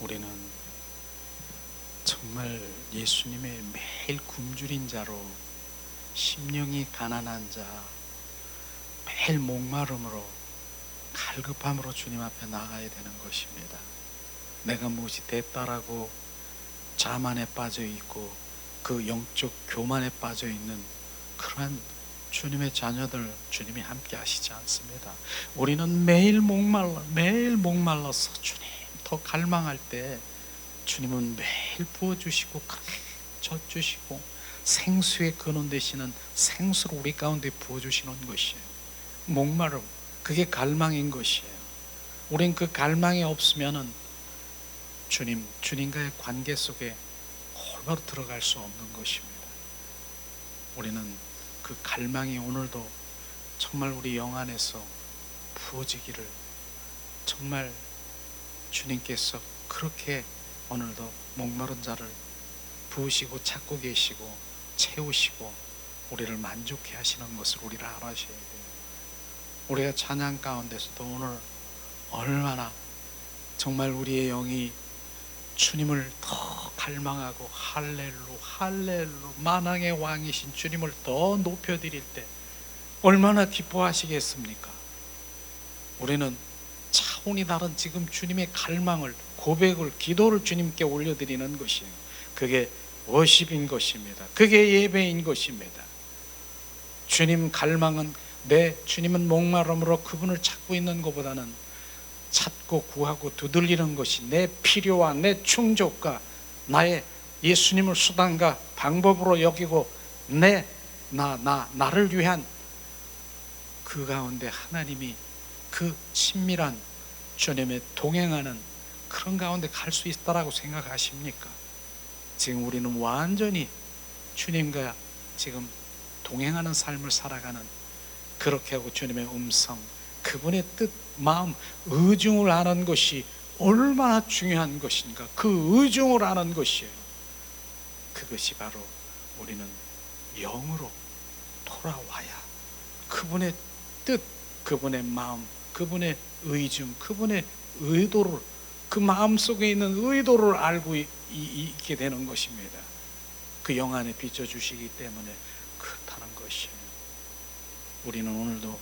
우리는 정말 예수님의 매일 굶주린 자로, 심령이 가난한 자, 매일 목마름으로, 갈급함으로 주님 앞에 나가야 되는 것입니다. 내가 무엇이 됐다라고 자만에 빠져 있고 그 영적 교만에 빠져 있는 그러한 주님의 자녀들, 주님이 함께 하시지 않습니다. 우리는 매일 목말라서 주님 더 갈망할 때 주님은 매일 부어주시고 젖주시고 생수의 근원 되시는 생수를 우리 가운데 부어주시는 것이에요. 목마름, 그게 갈망인 것이에요. 우린 그 갈망이 없으면은 주님과의 관계 속에 올바로 들어갈 수 없는 것입니다. 우리는 그 갈망이 오늘도 정말 우리 영 안에서 부어지기를, 정말 주님께서 그렇게 오늘도 목마른 자를 부으시고 찾고 계시고 채우시고 우리를 만족해 하시는 것을 우리를 알아셔야 돼요. 우리가 찬양 가운데서도 오늘 얼마나 정말 우리의 영이 주님을 더 갈망하고 할렐루 만왕의 왕이신 주님을 더 높여드릴 때 얼마나 기뻐하시겠습니까? 우리는 차원이 다른 지금 주님의 갈망을, 고백을, 기도를 주님께 올려드리는 것이에요. 그게 워십인 것입니다. 그게 예배인 것입니다. 주님 갈망은, 주님은 목마름으로 그분을 찾고 있는 것보다는 찾고 구하고 두들리는 것이 내 필요와 내 충족과 나의 예수님을 수단과 방법으로 여기고 나를 위한 그 가운데 하나님이 그 친밀한 주님의 동행하는 그런 가운데 갈 수 있다라고 생각하십니까? 지금 우리는 완전히 주님과 지금 동행하는 삶을 살아가는, 그렇게 하고 주님의 음성, 그분의 뜻, 마음, 의중을 아는 것이 얼마나 중요한 것인가. 그 의중을 아는 것이에요. 그것이 바로 우리는 영으로 돌아와야 그분의 뜻, 그분의 마음, 그분의 의중, 그분의 의도를, 그 마음속에 있는 의도를 알고 있게 되는 것입니다. 그 영 안에 비춰주시기 때문에 그렇다는 것이에요. 우리는 오늘도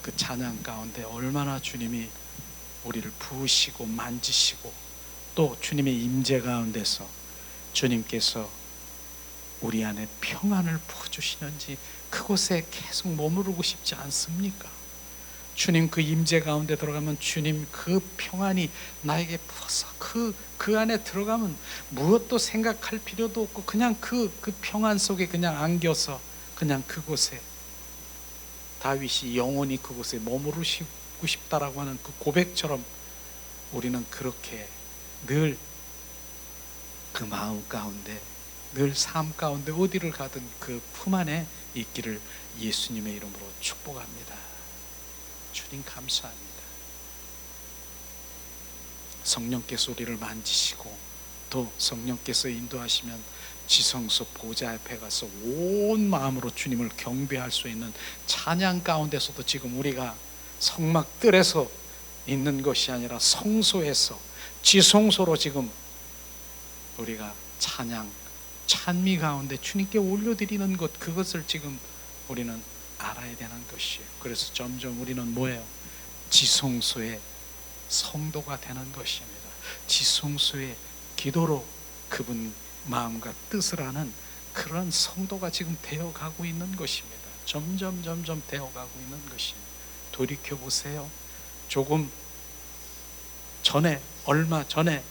그 찬양 가운데 얼마나 주님이 우리를 부으시고 만지시고 또 주님의 임재 가운데서 주님께서 우리 안에 평안을 부어주시는지 그곳에 계속 머무르고 싶지 않습니까? 주님 그 임재 가운데 들어가면 주님 그 평안이 나에게 부어서 그 안에 들어가면 무엇도 생각할 필요도 없고 그냥 그 평안 속에 그냥 안겨서 그냥 그곳에, 다윗이 영원히 그곳에 머무르시고 싶다라고 하는 그 고백처럼 우리는 그렇게 늘 그 마음 가운데, 늘 삶 가운데 어디를 가든 그 품 안에 있기를 예수님의 이름으로 축복합니다. 주님 감사합니다. 성령께서 우리를 만지시고 또 성령께서 인도하시면 지성소 보좌 앞에 가서 온 마음으로 주님을 경배할 수 있는 찬양 가운데서도 지금 우리가 성막 뜰에서 있는 것이 아니라 성소에서, 지성소로 지금 우리가 찬미 가운데 주님께 올려드리는 것, 그것을 지금 우리는 알아야 되는 것이에요. 그래서 점점 우리는 뭐예요? 지성소의 성도가 되는 것입니다. 지성소의 기도로 그분 마음과 뜻을 아는 그런 성도가 지금 되어가고 있는 것입니다. 점점 되어가고 있는 것입니다. 돌이켜보세요. 조금 전에, 얼마 전에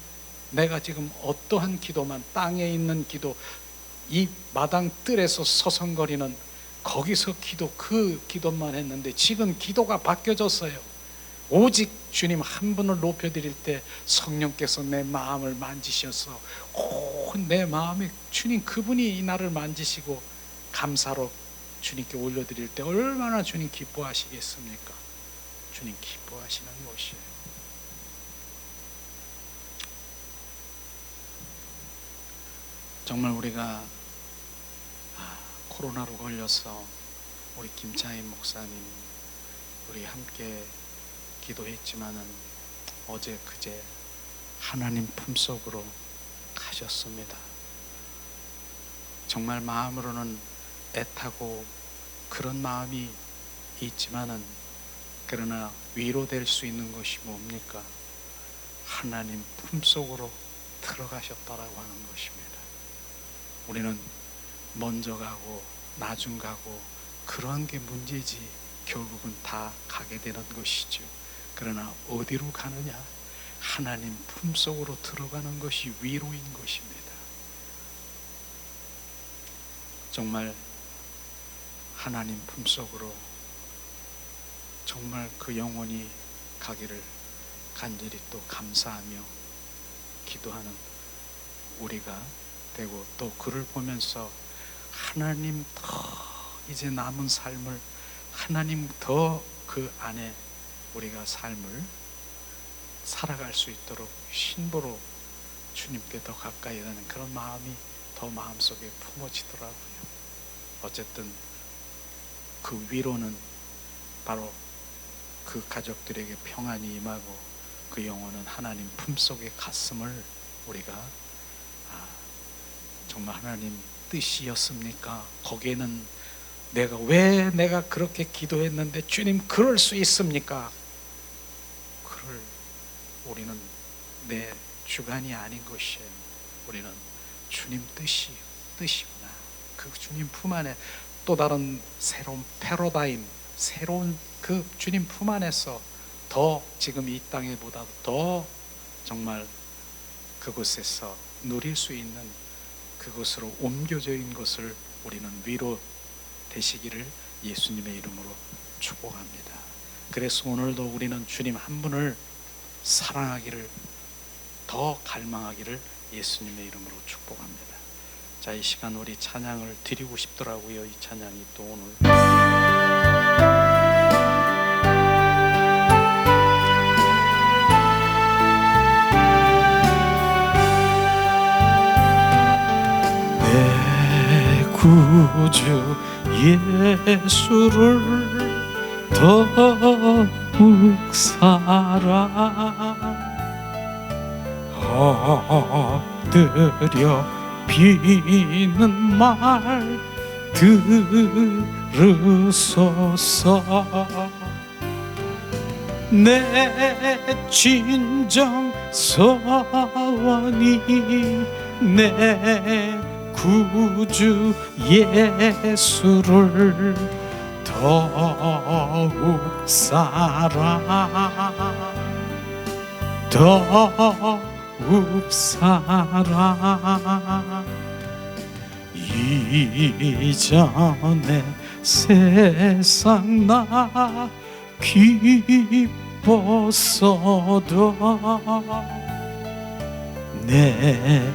내가 지금 어떠한 기도만, 땅에 있는 기도, 이 마당 뜰에서 서성거리는 거기서 그 기도만 했는데 지금 기도가 바뀌어졌어요. 오직 주님 한 분을 높여드릴 때 성령께서 내 마음을 만지셔서 내 마음에 주님 그분이 나를 만지시고 감사로 주님께 올려드릴 때 얼마나 주님 기뻐하시겠습니까? 주님 기뻐하시는 것이에요. 정말 우리가 코로나로 걸려서 우리 김창인 목사님 우리 함께 기도했지만은 어제 그제 하나님 품속으로 가셨습니다. 정말 마음으로는 애타고 그런 마음이 있지만은, 그러나 위로될 수 있는 것이 뭡니까? 하나님 품속으로 들어가셨다라고 하는 것입니다. 우리는 먼저 가고 나중 가고 그러한 게 문제지, 결국은 다 가게 되는 것이죠. 그러나 어디로 가느냐? 하나님 품속으로 들어가는 것이 위로인 것입니다. 정말 하나님 품속으로 정말 그 영혼이 가기를 간절히 또 감사하며 기도하는 우리가 되고, 또 그를 보면서 하나님 더 이제 남은 삶을, 하나님 더 그 안에 우리가 삶을 살아갈 수 있도록 신부로 주님께 더 가까이 가는 그런 마음이 더 마음속에 품어지더라고요. 어쨌든 그 위로는 바로 그 가족들에게 평안이 임하고 그 영혼은 하나님 품속에 갔음을 우리가 정말 하나님 뜻이었습니까? 거기에는 내가 그렇게 기도했는데 주님 그럴 수 있습니까? 그럴 우리는 내 주관이 아닌 것이에요. 우리는 주님 뜻이구나. 그 주님 품 안에 또 다른 새로운 패러다임, 새로운 그 주님 품 안에서 더 지금 이 땅에보다 더 정말 그곳에서 누릴 수 있는 그곳으로 옮겨져 있는 것을 우리는 위로 되시기를 예수님의 이름으로 축복합니다. 그래서 오늘도 우리는 주님 한 분을 사랑하기를, 더 갈망하기를 예수님의 이름으로 축복합니다. 자, 이 시간 우리 찬양을 드리고 싶더라고요. 이 찬양이 또 오늘 내 구주 예수를 더욱 사랑 엎드려 비는 말 들으소서. 내 진정 소원이 내 구주 예수를 더욱 사랑, 더욱 사랑. 이전에 세상 나 기뻤어도 내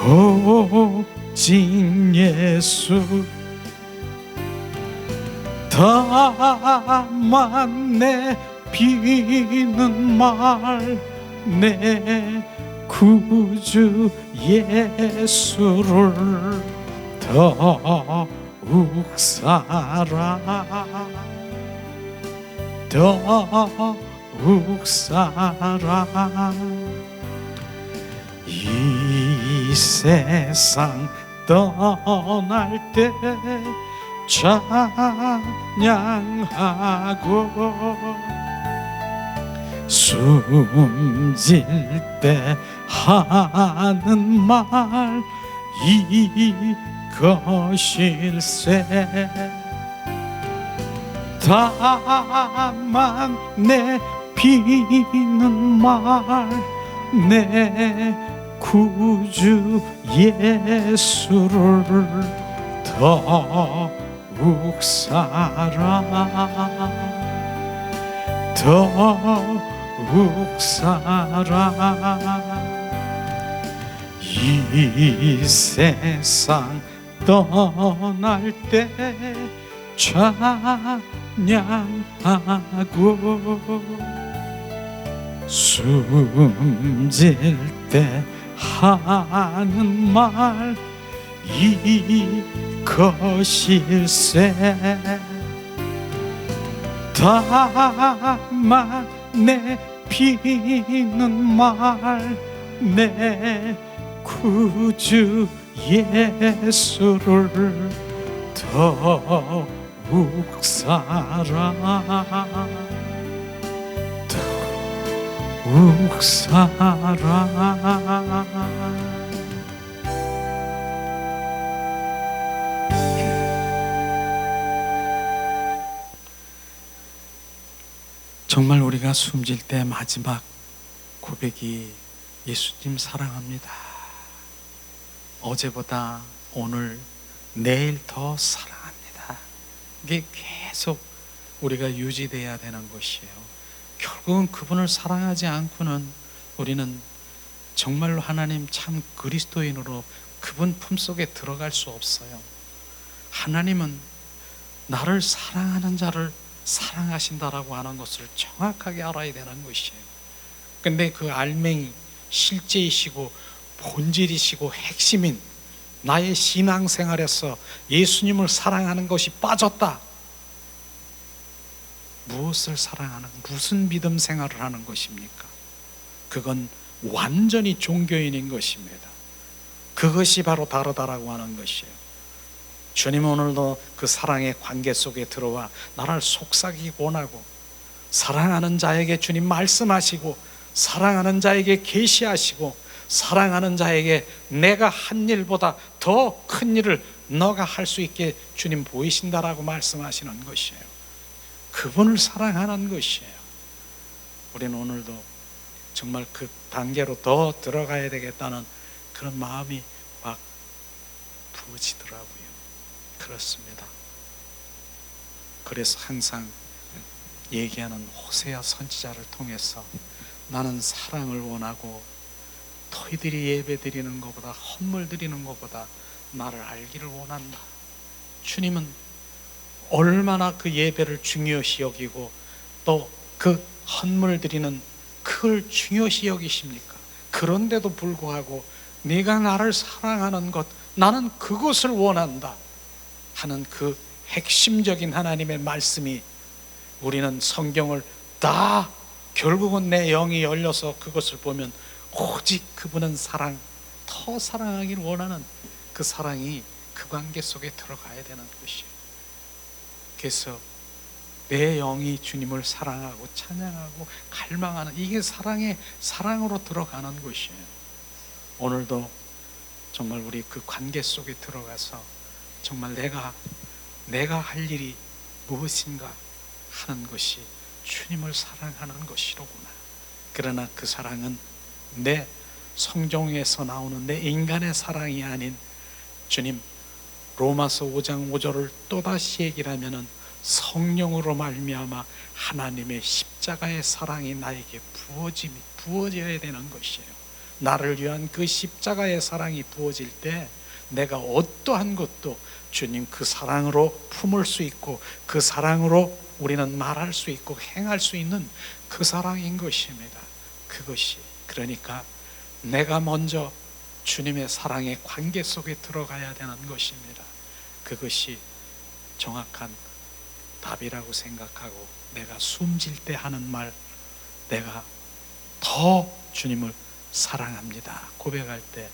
오직 예수 다만 내 비는 말 내 구주 예수를 더욱 사랑, 더욱 사랑. 이 세상 떠날 때 찬양하고 숨질 때 하는 말 이것일세. 다만 내 비는 말 내 구주 예수를 더욱 사랑, 더욱 사랑. 이 세상 떠날 때 찬양하고 숨질 때 하는 말 이것일세. 담아내피는 말 내 구주 예수를 더욱 더욱 사랑. 정말 우리가 숨질 때 마지막 고백이 예수님 사랑합니다. 어제보다 오늘, 내일 더 사랑합니다. 이게 계속 우리가 유지돼야 되는 것이에요. 결국은 그분을 사랑하지 않고는 우리는 정말로 하나님 참 그리스도인으로 그분 품속에 들어갈 수 없어요. 하나님은 나를 사랑하는 자를 사랑하신다라고 하는 것을 정확하게 알아야 되는 것이에요. 근데 그 알맹이, 실제이시고 본질이시고 핵심인 나의 신앙생활에서 예수님을 사랑하는 것이 빠졌다. 무엇을 사랑하는, 무슨 믿음 생활을 하는 것입니까? 그건 완전히 종교인인 것입니다. 그것이 바로 다르다라고 하는 것이에요. 주님 오늘도 그 사랑의 관계 속에 들어와 나를 속삭이기 원하고, 사랑하는 자에게 주님 말씀하시고, 사랑하는 자에게 계시하시고, 사랑하는 자에게 내가 한 일보다 더 큰 일을 너가 할 수 있게 주님 보이신다라고 말씀하시는 것이에요. 그분을 사랑하는 것이에요. 우리는 오늘도 정말 그 단계로 더 들어가야 되겠다는 그런 마음이 막 부어지더라고요. 그렇습니다. 그래서 항상 얘기하는 호세아 선지자를 통해서 나는 사랑을 원하고 너희들이 예배 드리는 것보다, 헌물 드리는 것보다 나를 알기를 원한다. 주님은 얼마나 그 예배를 중요시 여기고 또 그 헌물 드리는 그걸 중요시 여기십니까? 그런데도 불구하고 네가 나를 사랑하는 것, 나는 그것을 원한다 하는 그 핵심적인 하나님의 말씀이, 우리는 성경을 다 결국은 내 영이 열려서 그것을 보면 오직 그분은 사랑, 더 사랑하기를 원하는 그 사랑이 그 관계 속에 들어가야 되는 것이에요. 그래서 내 영이 주님을 사랑하고 찬양하고 갈망하는, 이게 사랑으로 들어가는 것이에요. 오늘도 정말 우리 그 관계 속에 들어가서 정말 내가 할 일이 무엇인가 하는 것이 주님을 사랑하는 것이로구나. 그러나 그 사랑은 내 성경에서 나오는 내 인간의 사랑이 아닌, 주님 로마서 5장 5절을 또다시 얘기를 하면은 성령으로 말미암아 하나님의 십자가의 사랑이 나에게 부어져야 되는 것이에요. 나를 위한 그 십자가의 사랑이 부어질 때 내가 어떠한 것도 주님 그 사랑으로 품을 수 있고, 그 사랑으로 우리는 말할 수 있고 행할 수 있는 그 사랑인 것입니다. 그것이, 그러니까 내가 먼저 주님의 사랑의 관계 속에 들어가야 되는 것입니다. 그것이 정확한 답이라고 생각하고, 내가 숨질 때 하는 말, 내가 더 주님을 사랑합니다 고백할 때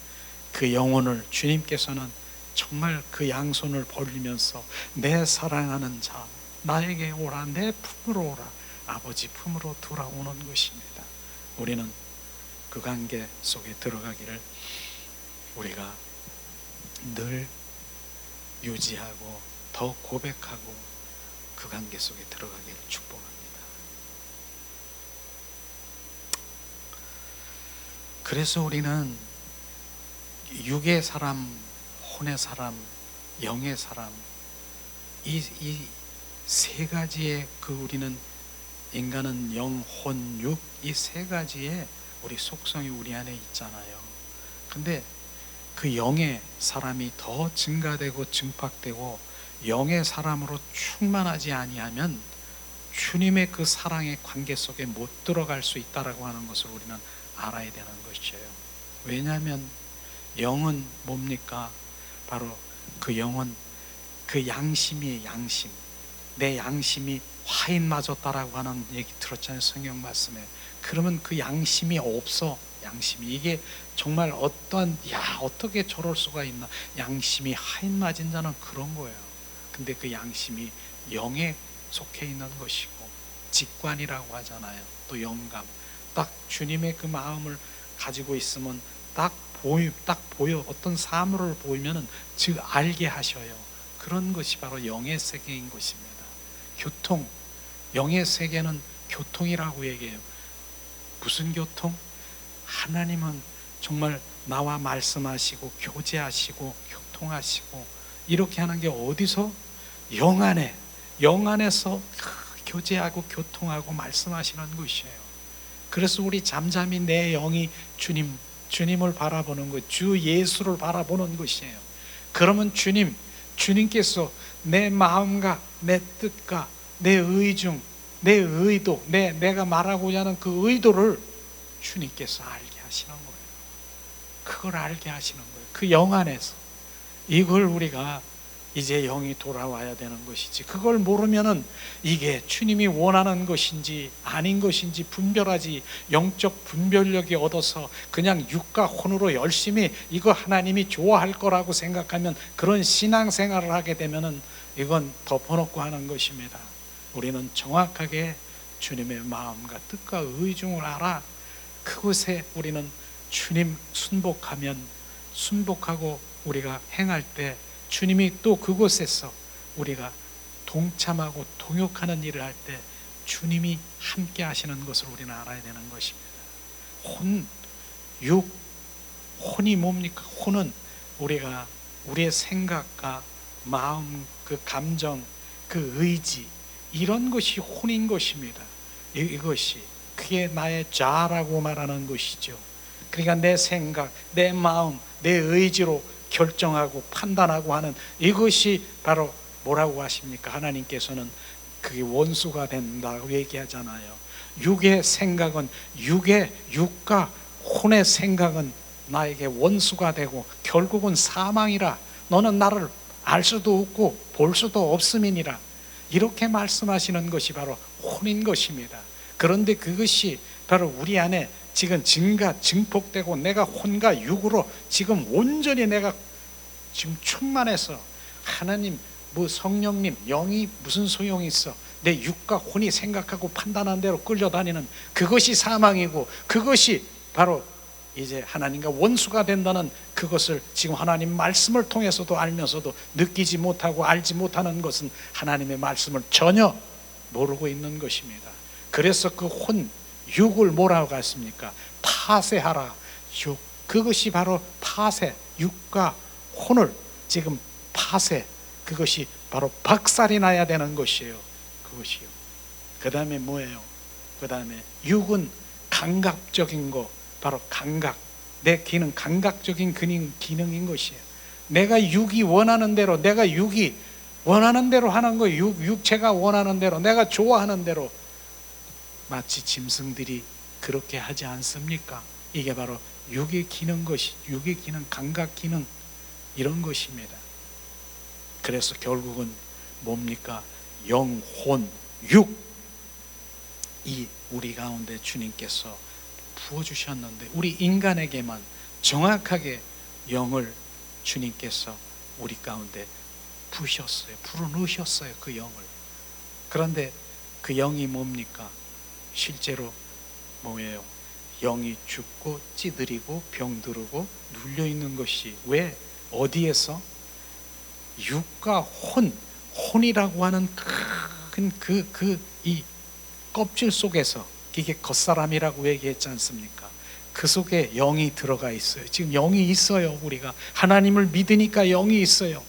그 영혼을 주님께서는 정말 그 양손을 벌리면서 내 사랑하는 자 나에게 오라, 내 품으로 오라, 아버지 품으로 돌아오는 것입니다. 우리는 그 관계 속에 들어가기를 우리가 늘 유지하고 더 고백하고 그 관계 속에 들어가기를 축복합니다. 그래서 우리는 육의 사람, 혼의 사람, 영의 사람, 이 세 가지의 그 우리는 인간은 영, 혼, 육, 이 세 가지의 우리 속성이 우리 안에 있잖아요. 근데 그 영의 사람이 더 증가되고 증팍되고 영의 사람으로 충만하지 아니하면 주님의 그 사랑의 관계 속에 못 들어갈 수 있다라고 하는 것을 우리는 알아야 되는 것이에요. 왜냐하면 영은 뭡니까? 바로 그 영은 그 양심이에요. 양심. 내 양심이 화인 맞았다라고 하는 얘기 들었잖아요, 성경 말씀에. 그러면 그 양심이 없어. 양심이 이게 정말 어떠한, 야 어떻게 저럴 수가 있나, 양심이 하인 맞은 자는 그런 거예요. 근데 그 양심이 영에 속해 있는 것이고, 직관이라고 하잖아요. 또 영감, 딱 주님의 그 마음을 가지고 있으면 딱 보여 어떤 사물을 보이면은 즉 알게 하셔요. 그런 것이 바로 영의 세계인 것입니다. 교통, 영의 세계는 교통이라고 얘기해요. 무슨 교통? 하나님은 정말 나와 말씀하시고 교제하시고 교통하시고 이렇게 하는 게 어디서? 영 안에, 영 안에서 교제하고 교통하고 말씀하시는 것이에요. 그래서 우리 잠잠히 내 영이 주님을 바라보는 것, 주 예수를 바라보는 것이에요. 그러면 주님께서 내 마음과 내 뜻과 내 의중, 내 의도, 내가 말하고자 하는 그 의도를 주님께서 알게 하시는 거예요. 그걸 알게 하시는 거예요. 그 영 안에서. 이걸 우리가 이제 영이 돌아와야 되는 것이지, 그걸 모르면은 이게 주님이 원하는 것인지 아닌 것인지 분별하지, 영적 분별력이 얻어서 그냥 육과 혼으로 열심히 이거 하나님이 좋아할 거라고 생각하면 그런 신앙생활을 하게 되면은 이건 덮어놓고 하는 것입니다. 우리는 정확하게 주님의 마음과 뜻과 의중을 알아. 그곳에 우리는 주님 순복하고 우리가 행할 때 주님이 또 그곳에서 우리가 동참하고 동역하는 일을 할 때 주님이 함께 하시는 것을 우리는 알아야 되는 것입니다. 혼이 뭡니까? 혼은 우리의 생각과 마음, 그 감정, 그 의지, 이런 것이 혼인 것입니다. 이것이 그게 나의 자라고 말하는 것이죠. 그러니까 내 생각, 내 마음, 내 의지로 결정하고 판단하고 하는 이것이 바로 뭐라고 하십니까? 하나님께서는 그게 원수가 된다고 얘기하잖아요. 육의 생각은 육과 혼의 생각은 나에게 원수가 되고 결국은 사망이라, 너는 나를 알 수도 없고 볼 수도 없음이니라, 이렇게 말씀하시는 것이 바로 혼인 것입니다. 그런데 그것이 바로 우리 안에 지금 증폭되고 내가 혼과 육으로 지금 온전히 내가 지금 충만해서, 하나님, 성령님, 영이 무슨 소용이 있어? 내 육과 혼이 생각하고 판단한 대로 끌려다니는 그것이 사망이고, 그것이 바로 이제 하나님과 원수가 된다는 그것을 지금 하나님 말씀을 통해서도 알면서도 느끼지 못하고 알지 못하는 것은 하나님의 말씀을 전혀 모르고 있는 것입니다. 그래서 그 육을 뭐라고 했습니까? 파쇄하라. 그것이 바로 파쇄, 육과 혼을 지금 파쇄, 그것이 바로 박살이 나야 되는 것이에요. 그것이요. 그 다음에 뭐예요? 그 다음에 육은 감각적인 거, 바로 감각, 내 기능, 감각적인 기능인 것이에요. 내가 육이 원하는 대로, 내가 육이 원하는 대로 하는 거예요. 육체가 원하는 대로, 내가 좋아하는 대로. 마치 짐승들이 그렇게 하지 않습니까? 이게 바로 육의 기능 감각 기능, 이런 것입니다. 그래서 결국은 뭡니까? 영, 혼, 육, 이 우리 가운데 주님께서 부어주셨는데, 우리 인간에게만 정확하게 영을 주님께서 우리 가운데 부으셨어요. 불어넣으셨어요, 그 영을. 그런데 그 영이 뭡니까? 실제로 뭐예요? 영이 죽고 찌들이고 병들고 눌려있는 것이 왜? 어디에서? 육과 혼이라고 하는 큰 이 껍질 속에서, 이게 겉사람이라고 얘기했지 않습니까? 그 속에 영이 들어가 있어요. 지금 영이 있어요. 우리가 하나님을 믿으니까 영이 있어요.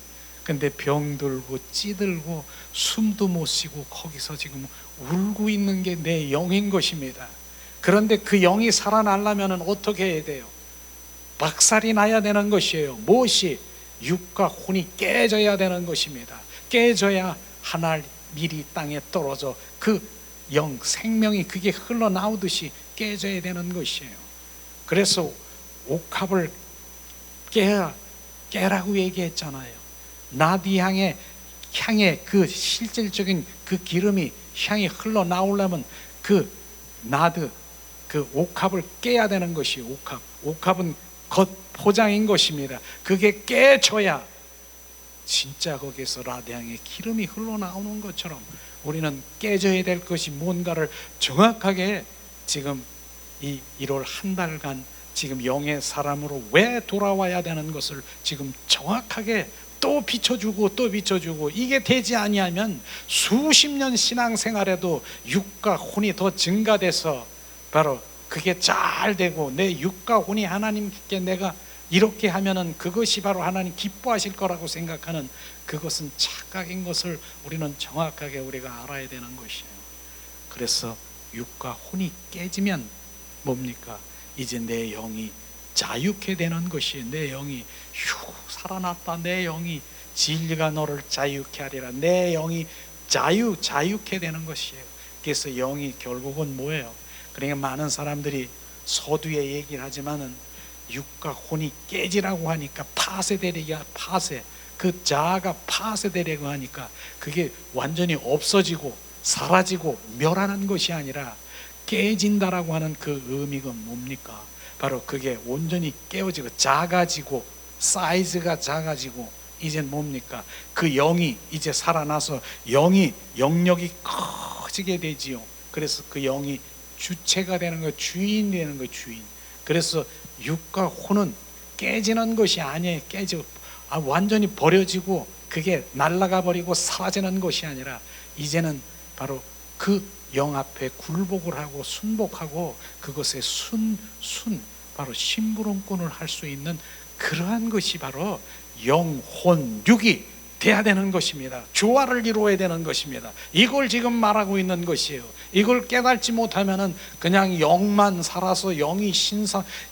근데 병들고 찌들고 숨도 못 쉬고 거기서 지금 울고 있는 게 내 영인 것입니다. 그런데 그 영이 살아나려면 어떻게 해야 돼요? 박살이 나야 되는 것이에요. 무엇이? 육과 혼이 깨져야 되는 것입니다. 깨져야 하늘이 땅에 떨어져 그 영, 생명이 그게 흘러나오듯이 깨져야 되는 것이에요. 그래서 옥합을 깨라고 얘기했잖아요. 나디 향해 향의 그 실질적인 그 기름이 향이 흘러나오려면 그 나드, 그 옥합을 깨야 되는 것이에요. 옥합은 겉 포장인 것입니다. 그게 깨져야 진짜 거기에서 라대향의 기름이 흘러나오는 것처럼 우리는 깨져야 될 것이 뭔가를 정확하게 지금 이 1월 한 달간 지금 영의 사람으로 왜 돌아와야 되는 것을 지금 정확하게 또 비춰주고 또 비춰주고, 이게 되지 아니하면 수십 년 신앙생활에도 육과 혼이 더 증가돼서 바로 그게 잘 되고 내 육과 혼이 하나님께 내가 이렇게 하면은 그것이 바로 하나님 기뻐하실 거라고 생각하는 그것은 착각인 것을 우리는 정확하게 우리가 알아야 되는 것이에요. 그래서 육과 혼이 깨지면 뭡니까? 이제 내 영이 자유케 되는 것이에요. 내 영이 살아났다. 내 영이 진리가 너를 자유케 하리라. 내 영이 자유케 되는 것이에요. 그래서 영이 결국은 뭐예요? 그러니까 많은 사람들이 서두에 얘기를 하지만은 육과 혼이 깨지라고 하니까 파쇄되리가 그 자아가 파쇄되려고 하니까 그게 완전히 없어지고 사라지고 멸하는 것이 아니라 깨진다라고 하는 그 의미가 뭡니까? 바로 그게 온전히 깨어지고 작아지고 사이즈가 작아지고 이젠 뭡니까? 그 영이 이제 살아나서 영력이 커지게 되지요. 그래서 그 영이 주체가 되는 거예요. 주인이 되는 거예요. 주인. 그래서 육과 혼은 깨지는 것이 아니에요. 깨지고 완전히 버려지고 그게 날아가 버리고 사라지는 것이 아니라 이제는 바로 그 영 앞에 굴복을 하고 순복하고 그것에 바로 심부름꾼을 할 수 있는 그러한 것이 바로 영혼 육이 돼야 되는 것입니다. 조화를 이루어야 되는 것입니다. 이걸 지금 말하고 있는 것이에요. 이걸 깨닫지 못하면은 그냥 영만 살아서 영이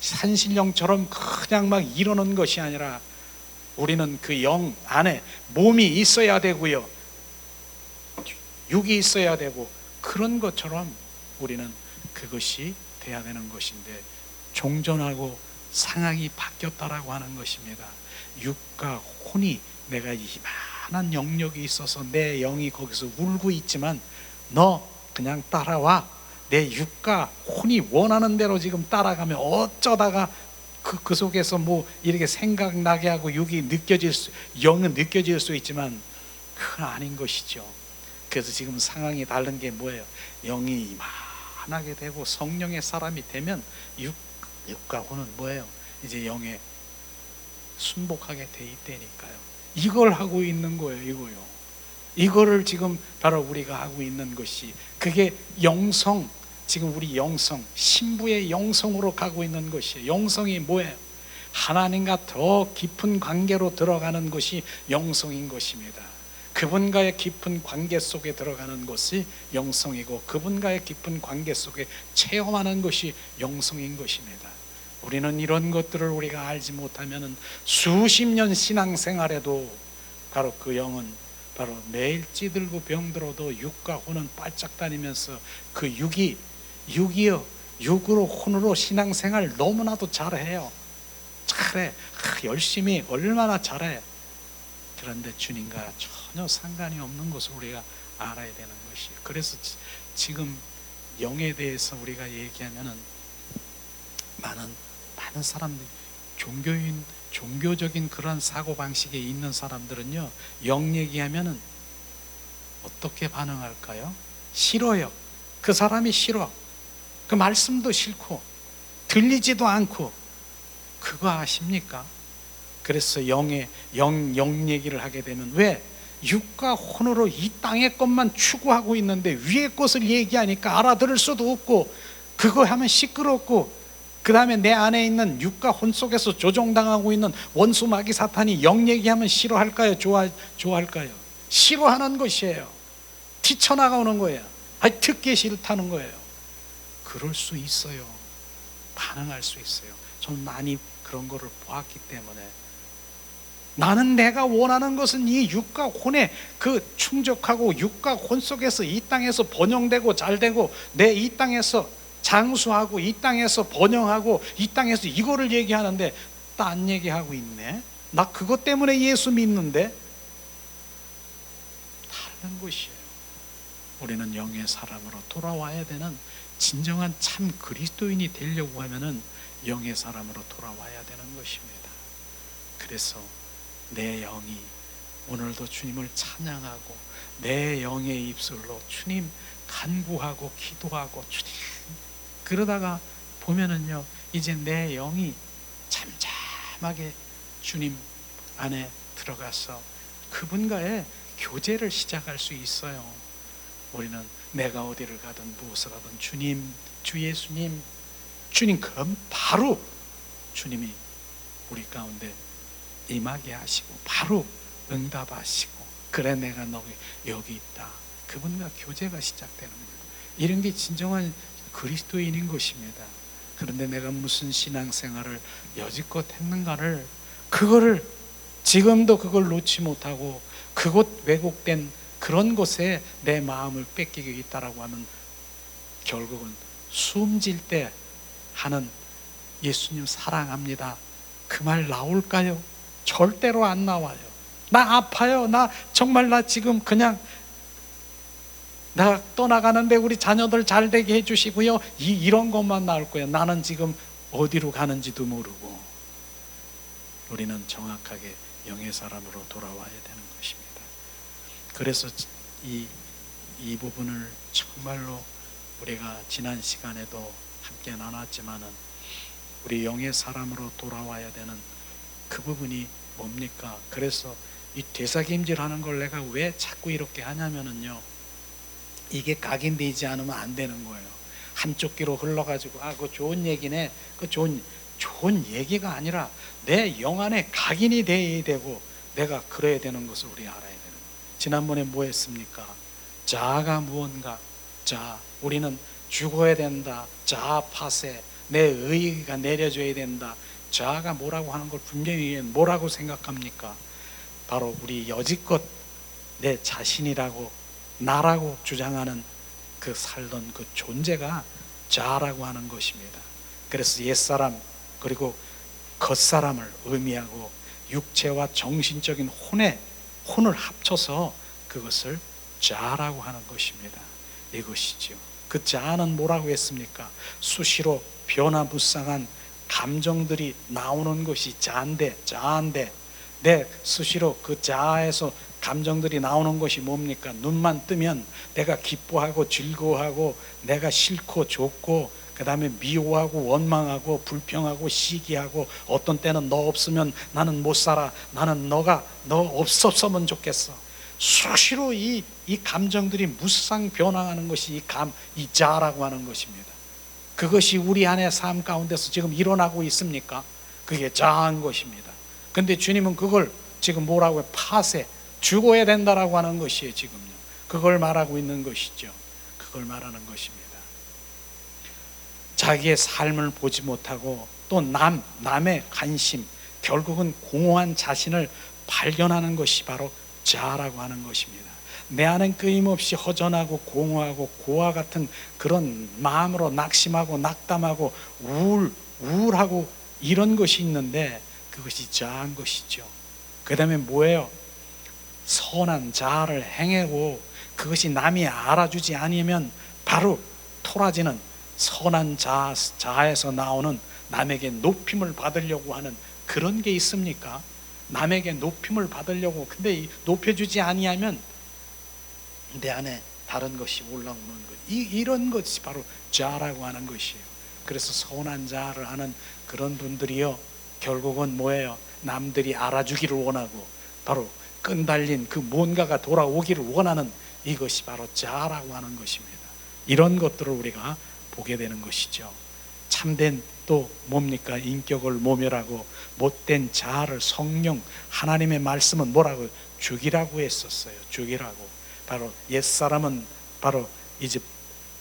산신령처럼 그냥 막 이러는 것이 아니라 우리는 그 영 안에 몸이 있어야 되고요, 육이 있어야 되고, 그런 것처럼 우리는 그것이 돼야 되는 것인데 종전하고 상황이 바뀌었다라고 하는 것입니다. 육과 혼이 내가 이만한 영역이 있어서 내 영이 거기서 울고 있지만 너 그냥 따라와. 내 육과 혼이 원하는 대로 지금 따라가면 어쩌다가 그 속에서 뭐 이렇게 생각나게 하고 영은 느껴질 수 있지만 그건 아닌 것이죠. 그래서 지금 상황이 다른 게 뭐예요? 영이 이만하게 되고 성령의 사람이 되면 육과 혼은 뭐예요? 이제 영에 순복하게 돼 있다니까요. 이걸 하고 있는 거예요. 이거를 지금 바로 우리가 하고 있는 것이, 그게 영성, 지금 우리 영성, 신부의 영성으로 가고 있는 것이에요. 영성이 뭐예요? 하나님과 더 깊은 관계로 들어가는 것이 영성인 것입니다. 그분과의 깊은 관계 속에 들어가는 것이 영성이고 그분과의 깊은 관계 속에 체험하는 것이 영성인 것입니다. 우리는 이런 것들을 우리가 알지 못하면 수십 년 신앙생활에도 바로 그 영은 바로 매일 찌들고 병들어도 육과 혼은 바짝 다니면서 그 육으로 혼으로 신앙생활 너무나도 잘해요. 잘해. 열심히 얼마나 잘해. 그런데 주님과 전혀 상관이 없는 것을 우리가 알아야 되는 것이에요. 그래서 지금 영에 대해서 우리가 얘기하면은 많은 사람들이 종교적인 그런 사고방식에 있는 사람들은요, 영 얘기하면은 어떻게 반응할까요? 싫어요. 그 사람이 싫어. 그 말씀도 싫고 들리지도 않고. 그거 아십니까? 그래서 영 얘기를 하게 되면, 왜? 육과 혼으로 이 땅의 것만 추구하고 있는데 위의 것을 얘기하니까 알아들을 수도 없고, 그거 하면 시끄럽고, 그 다음에 내 안에 있는 육과 혼 속에서 조종당하고 있는 원수 마귀 사탄이 영 얘기하면 싫어할까요? 좋아할까요? 싫어하는 것이에요. 뛰쳐나가는 거예요. 듣기 싫다는 거예요. 그럴 수 있어요. 반응할 수 있어요. 전 많이 그런 거를 보았기 때문에. 나는 내가 원하는 것은 이 육과 혼에 그 충족하고 육과 혼 속에서 이 땅에서 번영되고 잘되고 내 이 땅에서 장수하고 이 땅에서 번영하고 이 땅에서 이거를 얘기하는데 딴 얘기하고 있네. 나 그것 때문에 예수 믿는데. 되는 것이에요. 우리는 영의 사람으로 돌아와야 되는, 진정한 참 그리스도인이 되려고 하면은 영의 사람으로 돌아와야 되는 것입니다. 그래서 내 영이 오늘도 주님을 찬양하고 내 영의 입술로 주님 간구하고 기도하고 주님, 그러다가 보면은요, 이제 내 영이 잠잠하게 주님 안에 들어가서 그분과의 교제를 시작할 수 있어요. 우리는 내가 어디를 가든 무엇을 하든 주님, 주 예수님, 주님, 그럼 바로 주님이 우리 가운데 임하게 하시고 바로 응답하시고, 그래 내가 너 여기 있다, 그분과 교제가 시작되는 거예요. 이런 게 진정한 그리스도인인 것입니다. 그런데 내가 무슨 신앙생활을 여지껏 했는가를, 그거를 지금도 그걸 놓지 못하고 그곳 왜곡된 그런 곳에 내 마음을 뺏기고 있다라고 하면 결국은 숨질 때 하는 예수님 사랑합니다, 그 말 나올까요? 절대로 안 나와요. 나 아파요, 나 정말 나 지금 그냥 나 떠나가는데 우리 자녀들 잘 되게 해주시고요, 이런 것만 나올 거예요. 나는 지금 어디로 가는지도 모르고. 우리는 정확하게 영의 사람으로 돌아와야 되는 것입니다. 그래서 이 부분을 정말로 우리가 지난 시간에도 함께 나눴지만은, 우리 영의 사람으로 돌아와야 되는 그 부분이 뭡니까? 그래서 이 되새김질하는 걸 내가 왜 자꾸 이렇게 하냐면은요, 이게 각인되지 않으면 안 되는 거예요. 한쪽 귀로 흘러가지고 그거 좋은 얘기네, 그 좋은 얘기가 아니라 내 영 안에 각인이 돼야 되고 내가 그래야 되는 것을 우리 알아야 되는 거예요. 지난번에 뭐 했습니까? 자아가 무언가, 우리는 죽어야 된다, 자아 파쇄, 내 의의가 내려져야 된다. 자아가 뭐라고 하는 걸 분명히 뭐라고 생각합니까? 바로 우리 여지껏 내 자신이라고 나라고 주장하는 그 살던 그 존재가 자아라고 하는 것입니다. 그래서 옛사람 그리고 겉사람을 의미하고 육체와 정신적인 혼을 합쳐서 그것을 자아라고 하는 것입니다. 이것이죠. 그 자아는 뭐라고 했습니까? 수시로 변화무쌍한 감정들이 나오는 것이 자아인데 내 수시로 그 자아에서 감정들이 나오는 것이 뭡니까? 눈만 뜨면 내가 기뻐하고 즐거워하고 내가 싫고 좋고 그 다음에 미워하고 원망하고 불평하고 시기하고 어떤 때는 너 없으면 나는 못 살아, 나는 너 없었으면 좋겠어. 수시로 이 감정들이 무쌍 변화하는 것이 이 자아라고 하는 것입니다. 그것이 우리 안의 삶 가운데서 지금 일어나고 있습니까? 그게 자아인 것입니다. 근데 주님은 그걸 지금 뭐라고 해요? 파쇄, 죽어야 된다라고 하는 것이에요. 지금요. 그걸 말하고 있는 것이죠. 그걸 말하는 것입니다. 자기의 삶을 보지 못하고 또 남의 관심, 결국은 공허한 자신을 발견하는 것이 바로 자아라고 하는 것입니다. 내 안엔 끊임없이 허전하고 공허하고 고와 같은 그런 마음으로 낙심하고 낙담하고 우울하고 이런 것이 있는데 그것이 자아인 것이죠. 그 다음에 뭐예요? 선한 자아를 행하고 그것이 남이 알아주지 않으면 바로 토라지는 선한 자아에서 나오는 남에게 높임을 받으려고 하는 그런 게 있습니까? 남에게 높임을 받으려고, 근데 높여주지 아니하면 내 안에 다른 것이 올라오는 것, 이런 것이 바로 자아라고 하는 것이에요. 그래서 선한 자아를 하는 그런 분들이요, 결국은 뭐예요? 남들이 알아주기를 원하고 바로 끈달린 그 뭔가가 돌아오기를 원하는 이것이 바로 자아라고 하는 것입니다. 이런 것들을 우리가 보게 되는 것이죠. 참된 또 뭡니까? 인격을 모멸하고 못된 자아를 성령 하나님의 말씀은 뭐라고? 죽이라고 했었어요. 죽이라고. 바로 옛사람은 바로 이제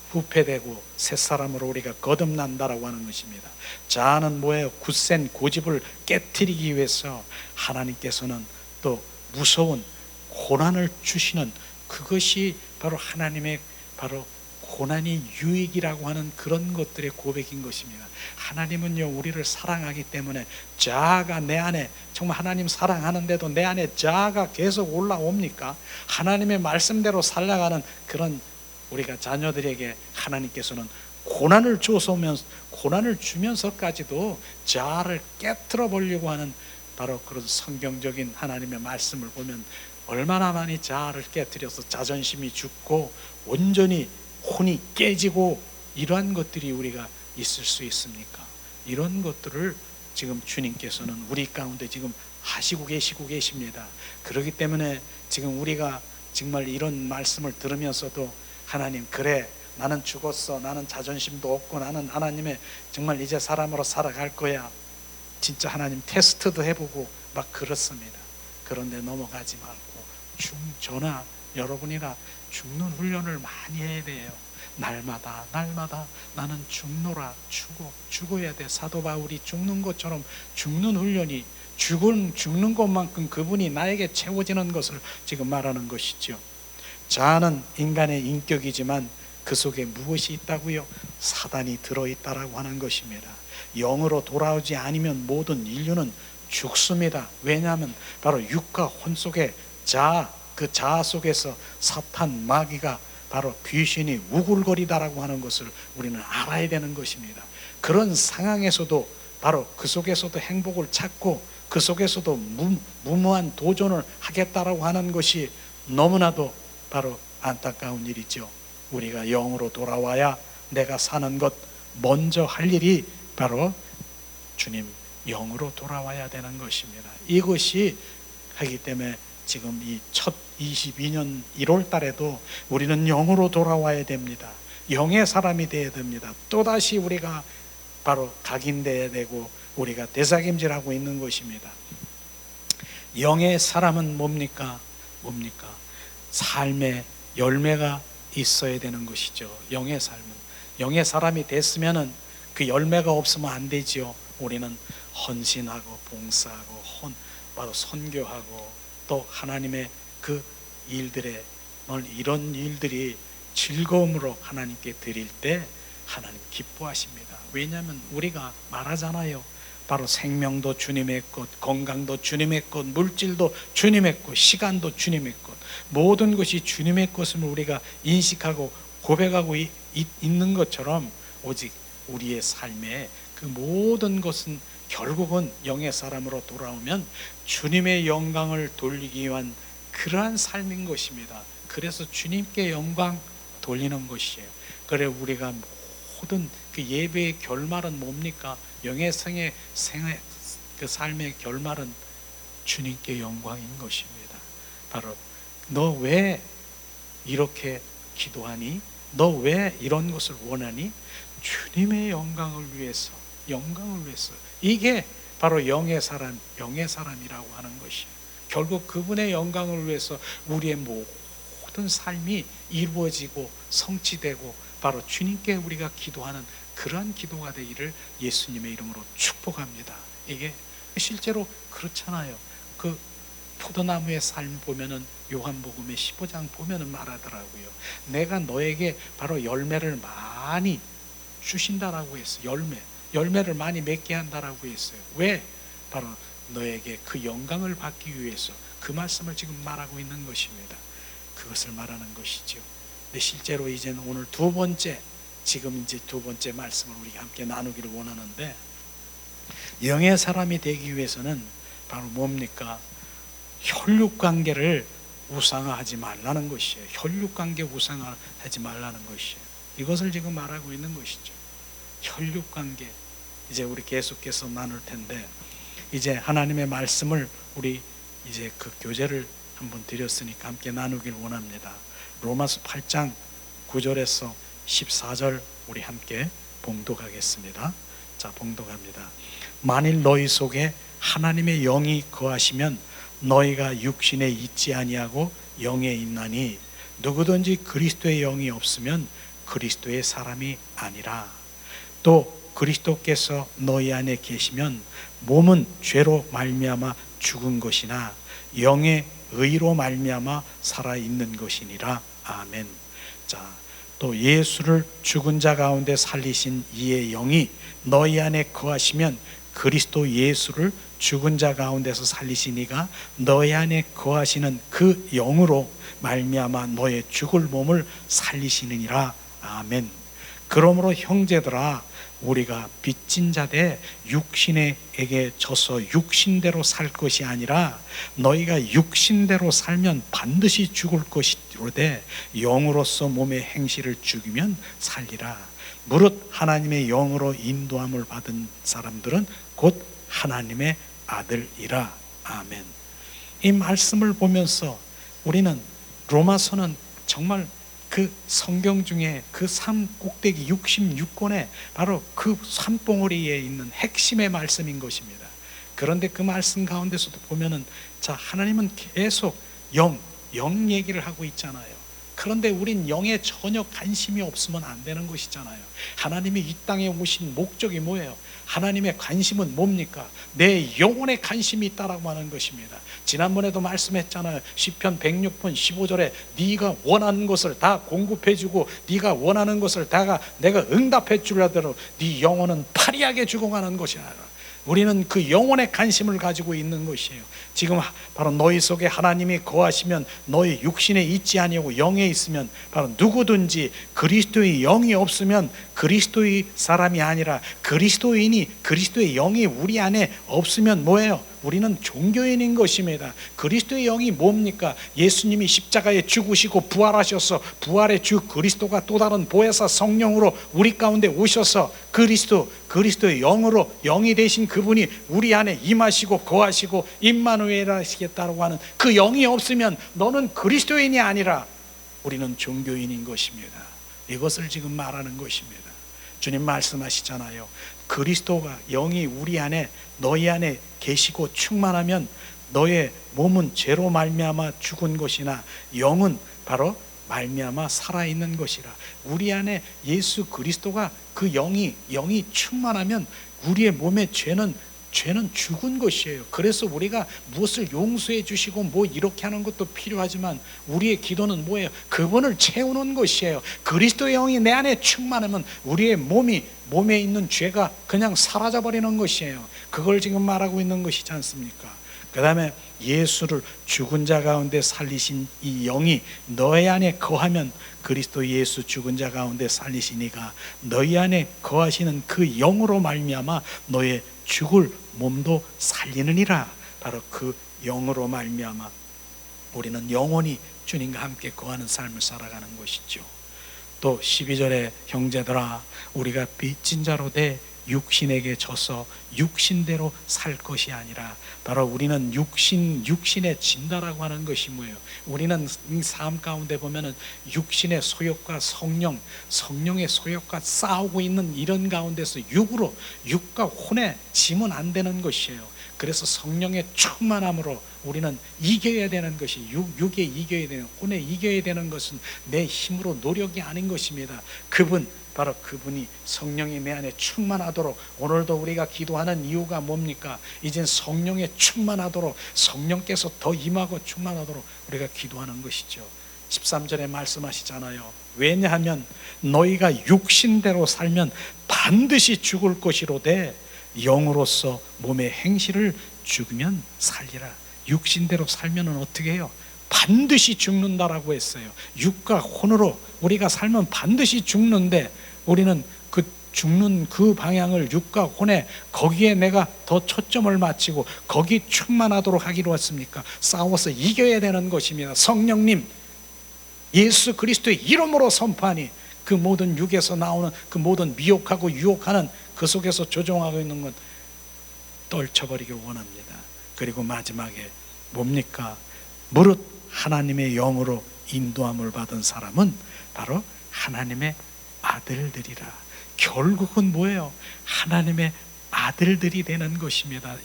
후패되고 새사람으로 우리가 거듭난다라고 하는 것입니다. 자아는 뭐예요? 굳센 고집을 깨트리기 위해서 하나님께서는 또 무서운 고난을 주시는, 그것이 바로 하나님의 바로 고난이 유익이라고 하는 그런 것들의 고백인 것입니다. 하나님은요, 우리를 사랑하기 때문에 자아가 내 안에, 정말 하나님 사랑하는데도 내 안에 자아가 계속 올라옵니까? 하나님의 말씀대로 살아가는 그런 우리가 자녀들에게 하나님께서는 고난을 주면서까지도 자아를 깨트려 보려고 하는 바로 그런 성경적인 하나님의 말씀을 보면 얼마나 많이 자아를 깨트려서 자존심이 죽고 온전히 혼이 깨지고 이러한 것들이 우리가 있을 수 있습니까? 이런 것들을 지금 주님께서는 우리 가운데 지금 하시고 계십니다. 그렇기 때문에 지금 우리가 정말 이런 말씀을 들으면서도 하나님, 그래, 나는 죽었어, 나는 자존심도 없고 나는 하나님의 정말 이제 사람으로 살아갈 거야, 진짜 하나님 테스트도 해보고 막 그렇습니다. 그런데 넘어가지 말고 저나 여러분이나 죽는 훈련을 많이 해야 돼요. 날마다 나는 죽어야 돼. 사도 바울이 죽는 것처럼 죽는 훈련이, 죽는 것만큼 그분이 나에게 채워지는 것을 지금 말하는 것이죠. 자아는 인간의 인격이지만 그 속에 무엇이 있다고요? 사단이 들어있다라고 하는 것입니다. 영으로 돌아오지 않으면 모든 인류는 죽습니다. 왜냐하면 바로 육과 혼 속에 그 자아 속에서 사탄, 마귀가, 바로 귀신이 우글거리다라고 하는 것을 우리는 알아야 되는 것입니다. 그런 상황에서도 바로 그 속에서도 행복을 찾고 그 속에서도 무모한 도전을 하겠다라고 하는 것이 너무나도 바로 안타까운 일이죠. 우리가 영으로 돌아와야 내가 사는 것 먼저 할 일이 바로 주님 영으로 돌아와야 되는 것입니다. 이것이 하기 때문에 지금 이 첫 22년 1월 달에도 우리는 영으로 돌아와야 됩니다. 영의 사람이 되어야 됩니다. 또다시 우리가 바로 각인되어야 되고 우리가 되새김질하고 있는 것입니다. 영의 사람은 뭡니까? 삶의 열매가 있어야 되는 것이죠. 영의 사람이 됐으면은 그 열매가 없으면 안 되지요. 우리는 헌신하고 봉사하고 바로 선교하고 또 하나님의 그 일들에 이런 일들이 즐거움으로 하나님께 드릴 때 하나님 기뻐하십니다. 왜냐하면 우리가 말하잖아요. 바로 생명도 주님의 것, 건강도 주님의 것, 물질도 주님의 것, 시간도 주님의 것, 모든 것이 주님의 것임을 우리가 인식하고 고백하고 있는 것처럼 오직 우리의 삶에 그 모든 것은 결국은 영의 사람으로 돌아오면 주님의 영광을 돌리기 위한 그러한 삶인 것입니다. 그래서 주님께 영광 돌리는 것이에요. 그래 우리가 모든 그 예배의 결말은 뭡니까? 영의 생의 그 삶의 결말은 주님께 영광인 것입니다. 바로 너 왜 이렇게 기도하니? 너 왜 이런 것을 원하니? 주님의 영광을 위해서. 이게 바로 영의 사람이라고 하는 것이에요. 결국 그분의 영광을 위해서 우리의 모든 삶이 이루어지고 성취되고 바로 주님께 우리가 기도하는 그러한 기도가 되기를 예수님의 이름으로 축복합니다. 이게 실제로 그렇잖아요. 그 포도나무의 삶 보면은 요한복음의 15장 보면은 말하더라고요. 내가 너에게 바로 열매를 많이 주신다라고 했어요. 열매를 많이 맺게 한다라고 했어요. 왜? 바로 너에게 그 영광을 받기 위해서 그 말씀을 지금 말하고 있는 것입니다. 그것을 말하는 것이죠. 근데 실제로 이제는 오늘 지금 이제 두 번째 말씀을 우리 함께 나누기를 원하는데, 영의 사람이 되기 위해서는 바로 뭡니까? 혈육관계를 우상화하지 말라는 것이에요. 혈육관계 우상화하지 말라는 것이에요. 이것을 지금 말하고 있는 것이죠. 혈육관계. 이제 우리 계속해서 나눌 텐데, 이제 하나님의 말씀을 우리 이제 그 교제를 한번 드렸으니까 함께 나누길 원합니다. 로마서 8장 9절에서 14절 우리 함께 봉독하겠습니다. 자, 봉독합니다. 만일 너희 속에 하나님의 영이 거하시면 너희가 육신에 있지 아니하고 영에 있나니 누구든지 그리스도의 영이 없으면 그리스도의 사람이 아니라. 또 그리스도께서 너희 안에 계시면 몸은 죄로 말미암아 죽은 것이나 영의 의로 말미암아 살아 있는 것이니라. 아멘. 자, 또 예수를 죽은 자 가운데 살리신 이의 영이 너희 안에 거하시면 그리스도 예수를 죽은 자 가운데서 살리신 이가 너희 안에 거하시는 그 영으로 말미암아 너의 죽을 몸을 살리시느니라. 아멘. 그러므로 형제들아, 우리가 빚진 자되 육신에게 져서 육신대로 살 것이 아니라 너희가 육신대로 살면 반드시 죽을 것이로되 영으로서 몸의 행실을 죽이면 살리라. 무릇 하나님의 영으로 인도함을 받은 사람들은 곧 하나님의 아들이라. 아멘. 이 말씀을 보면서 우리는 로마서는 정말 그 성경 중에 그 산 꼭대기 66권에 바로 그 산봉우리에 있는 핵심의 말씀인 것입니다. 그런데 그 말씀 가운데서도 보면은 자, 하나님은 계속 영 얘기를 하고 있잖아요. 그런데 우린 영에 전혀 관심이 없으면 안 되는 것이잖아요. 하나님이 이 땅에 오신 목적이 뭐예요? 하나님의 관심은 뭡니까? 내 영혼에 관심이 있다라고 하는 것입니다. 지난번에도 말씀했잖아요. 시편 106편 15절에 네가 원하는 것을 다 공급해주고 네가 원하는 것을 다 내가 응답해 주려더러 네 영혼은 파리하게 죽어가는 것이 아니라 우리는 그 영혼에 관심을 가지고 있는 것이에요. 지금 바로 너희 속에 하나님이 거하시면 너희 육신에 있지 아니하고 영에 있으면 바로 누구든지 그리스도의 영이 없으면 그리스도의 사람이 아니라 그리스도인이 그리스도의 영이 우리 안에 없으면 뭐예요? 우리는 종교인인 것입니다. 그리스도의 영이 뭡니까? 예수님이 십자가에 죽으시고 부활하셔서 부활의 주 그리스도가 또 다른 보혜사 성령으로 우리 가운데 오셔서 그리스도의 영으로 영이 되신 그분이 우리 안에 임하시고 거하시고 임마누엘 하시겠다고 하는 그 영이 없으면 너는 그리스도인이 아니라 우리는 종교인인 것입니다. 이것을 지금 말하는 것입니다. 주님 말씀하시잖아요. 그리스도가 영이 우리 안에 너희 안에 계시고 충만하면 너의 몸은 죄로 말미암아 죽은 것이나 영은 바로 말미암아 살아있는 것이라. 우리 안에 예수 그리스도가 그 영이 충만하면 우리의 몸의 죄는 죽은 것이에요. 그래서 우리가 무엇을 용서해 주시고 뭐 이렇게 하는 것도 필요하지만 우리의 기도는 뭐예요? 그분을 채우는 것이에요. 그리스도의 영이 내 안에 충만하면 우리의 몸에 있는 죄가 그냥 사라져 버리는 것이에요. 그걸 지금 말하고 있는 것이지 않습니까? 그 다음에 예수를 죽은 자 가운데 살리신 이 영이 너희 안에 거하면 그리스도 예수 죽은 자 가운데 살리신 이가 너희 안에 거하시는 그 영으로 말미암아 너의 죽을 몸도 살리느니라. 바로 그 영으로 말미암아 우리는 영원히 주님과 함께 거하는 삶을 살아가는 것이죠. 또 12절에 형제들아, 우리가 빚진 자로 돼 육신에게 져서 육신대로 살 것이 아니라 바로 우리는 육신에 진다라고 하는 것이 뭐예요? 우리는 이 삶 가운데 보면은 육신의 소욕과 성령의 소욕과 싸우고 있는 이런 가운데서 육과 혼에 지면 안 되는 것이에요. 그래서 성령의 충만함으로 우리는 이겨야 되는 것이 육에 이겨야 되는, 혼에 이겨야 되는 것은 내 힘으로 노력이 아닌 것입니다. 바로 그분이 성령이 내 안에 충만하도록, 오늘도 우리가 기도하는 이유가 뭡니까? 이젠 성령에 충만하도록, 성령께서 더 임하고 충만하도록 우리가 기도하는 것이죠. 13절에 말씀하시잖아요. 왜냐하면 너희가 육신대로 살면 반드시 죽을 것이로되 영으로서 몸의 행실을 죽으면 살리라. 육신대로 살면 어떻게 해요? 반드시 죽는다라고 했어요. 육과 혼으로 우리가 살면 반드시 죽는데 우리는 그 죽는 그 방향을 육과 혼에 거기에 내가 더 초점을 맞추고 거기 충만하도록 하기로 했습니까? 싸워서 이겨야 되는 것입니다. 성령님 예수 그리스도의 이름으로 선포하니 그 모든 육에서 나오는 그 모든 미혹하고 유혹하는 그 속에서 조종하고 있는 것 떨쳐버리길 원합니다. 그리고 마지막에 뭡니까? 무릇 하나님의 영으로 인도함을 받은 사람은 바로 하나님의 아들들이라. 결국은 뭐예요? 하나님의 아들들이 되는 것입니다.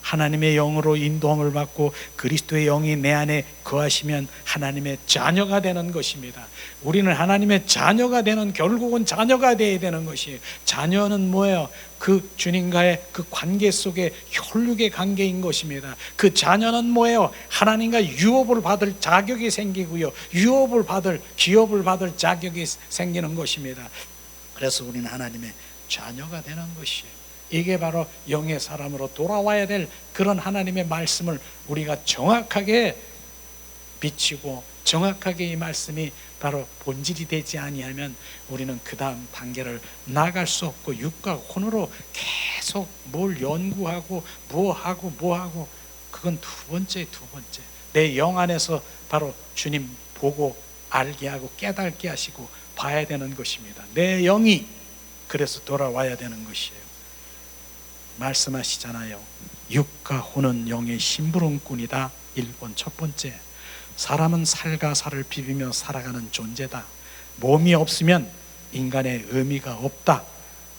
하나님의 영으로 인도함을 받고 그리스도의 영이 내 안에 거하시면 하나님의 자녀가 되는 것입니다. 우리는 하나님의 자녀가 되는, 결국은 자녀가 되어야 되는 것이에요. 자녀는 뭐예요? 그 주님과의 그 관계 속에 혈육의 관계인 것입니다. 그 자녀는 뭐예요? 하나님과 유업을 받을 자격이 생기고요, 유업을 받을, 기업을 받을 자격이 생기는 것입니다. 그래서 우리는 하나님의 자녀가 되는 것이에요. 이게 바로 영의 사람으로 돌아와야 될 그런 하나님의 말씀을 우리가 정확하게 비치고 정확하게 이 말씀이 바로 본질이 되지 아니하면 우리는 그 다음 단계를 나갈 수 없고 육과 혼으로 계속 뭘 연구하고 뭐하고 그건 두 번째. 내 영 안에서 바로 주님 보고 알게 하고 깨닫게 하시고 봐야 되는 것입니다. 내 영이 그래서 돌아와야 되는 것이에요. 말씀하시잖아요. 육과 혼은 영의 심부름꾼이다. 1번 첫 번째, 사람은 살과 살을 비비며 살아가는 존재다. 몸이 없으면 인간의 의미가 없다.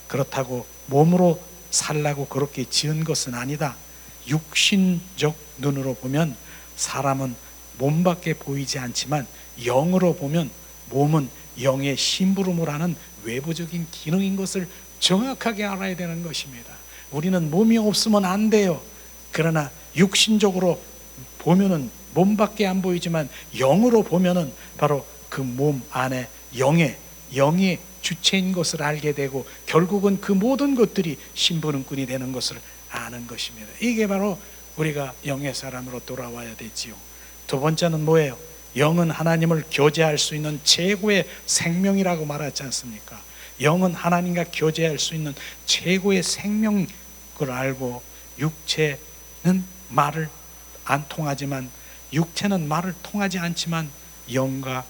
그렇다고 몸으로 살라고 그렇게 지은 것은 아니다. 육신적 눈으로 보면 사람은 몸밖에 보이지 않지만 영으로 보면 몸은 영의 심부름을 하는 외부적인 기능인 것을 정확하게 알아야 되는 것입니다. 우리는 몸이 없으면 안 돼요. 그러나 육신적으로 보면은 몸밖에 안 보이지만 영으로 보면은 바로 그 몸 안에 영이 주체인 것을 알게 되고 결국은 그 모든 것들이 심부름꾼이 되는 것을 아는 것입니다. 이게 바로 우리가 영의 사람으로 돌아와야 되지요. 두 번째는 뭐예요? 영은 하나님을 교제할 수 있는 최고의 생명이라고 말하지 않습니까? 영은 하나님과 교제할 수 있는 최고의 생명을 알고 육체는 말을 안 통하지만 육체는 말을 통하지 않지만 영과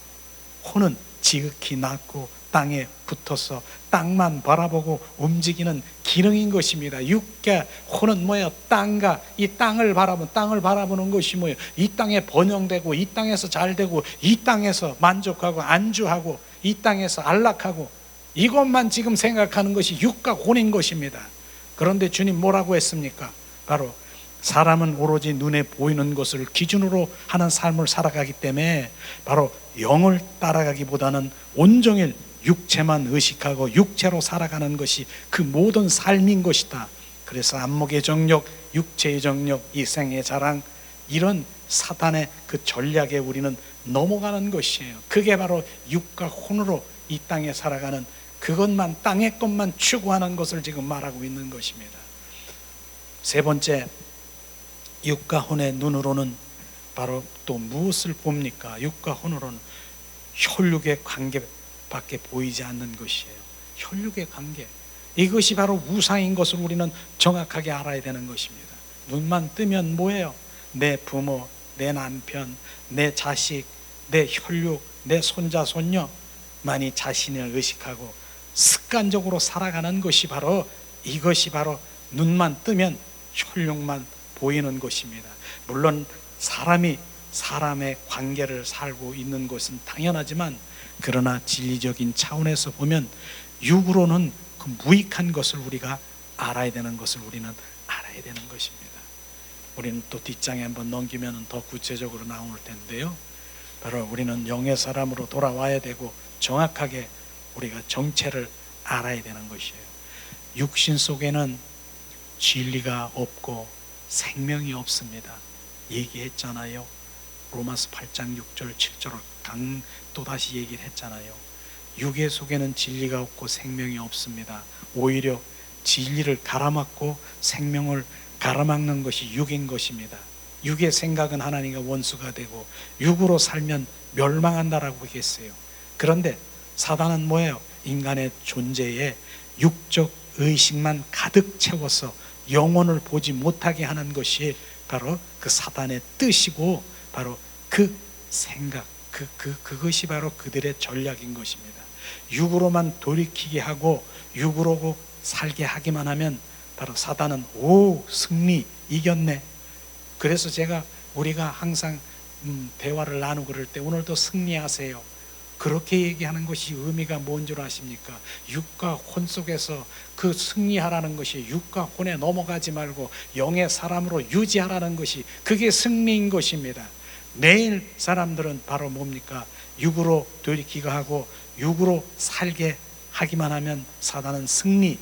혼은 지극히 낮고 땅에 붙어서 땅만 바라보고 움직이는 기능인 것입니다. 육과 혼은 뭐예요? 땅과 이 땅을 바라보는 것이 뭐예요? 이 땅에 번영되고 이 땅에서 잘되고 이 땅에서 만족하고 안주하고 이 땅에서 안락하고 이것만 지금 생각하는 것이 육과 혼인 것입니다. 그런데 주님 뭐라고 했습니까? 바로 사람은 오로지 눈에 보이는 것을 기준으로 하는 삶을 살아가기 때문에 바로 영을 따라가기보다는 온종일 육체만 의식하고 육체로 살아가는 것이 그 모든 삶인 것이다. 그래서 안목의 정욕, 육체의 정욕, 이생의 자랑, 이런 사탄의 그 전략에 우리는 넘어가는 것이에요. 그게 바로 육과 혼으로 이 땅에 살아가는 그것만, 땅의 것만 추구하는 것을 지금 말하고 있는 것입니다. 세 번째, 육과 혼의 눈으로는 바로 또 무엇을 봅니까? 육과 혼으로는 혈육의 관계밖에 보이지 않는 것이에요. 혈육의 관계, 이것이 바로 우상인 것을 우리는 정확하게 알아야 되는 것입니다. 눈만 뜨면 뭐예요? 내 부모, 내 남편, 내 자식, 내 혈육, 내 손자, 손녀만이 자신을 의식하고 습관적으로 살아가는 것이 바로 이것이 바로 눈만 뜨면 혈육만 보이는 것입니다. 물론 사람이 사람의 관계를 살고 있는 것은 당연하지만 그러나 진리적인 차원에서 보면 육으로는 그 무익한 것을 우리가 알아야 되는 것을 우리는 알아야 되는 것입니다. 우리는 또 뒷장에 한번 넘기면 더 구체적으로 나올 텐데요. 바로 우리는 영의 사람으로 돌아와야 되고 정확하게 우리가 정체를 알아야 되는 것이에요. 육신 속에는 진리가 없고 생명이 없습니다. 얘기했잖아요. 로마서 8장 6절 7절을 또다시 얘기를 했잖아요. 육의 속에는 진리가 없고 생명이 없습니다. 오히려 진리를 가라막고 생명을 가라막는 것이 육인 것입니다. 육의 생각은 하나님과 원수가 되고 육으로 살면 멸망한다라고 했어요. 그런데 사단은 뭐예요? 인간의 존재에 육적 의식만 가득 채워서 영혼을 보지 못하게 하는 것이 바로 그 사단의 뜻이고 바로 그 생각, 그것이 바로 그들의 전략인 것입니다. 육으로만 돌이키게 하고 육으로 살게 하기만 하면 바로 사단은 승리, 이겼네. 그래서 우리가 항상 대화를 나누고 그럴 때 오늘도 승리하세요. 그렇게 얘기하는 것이 의미가 뭔 줄 아십니까? 육과 혼 속에서 그 승리하라는 것이, 육과 혼에 넘어가지 말고 영의 사람으로 유지하라는 것이, 그게 승리인 것입니다. 매일 사람들은 바로 뭡니까? 육으로 되기가 하고 육으로 살게 하기만 하면 사단은 승리.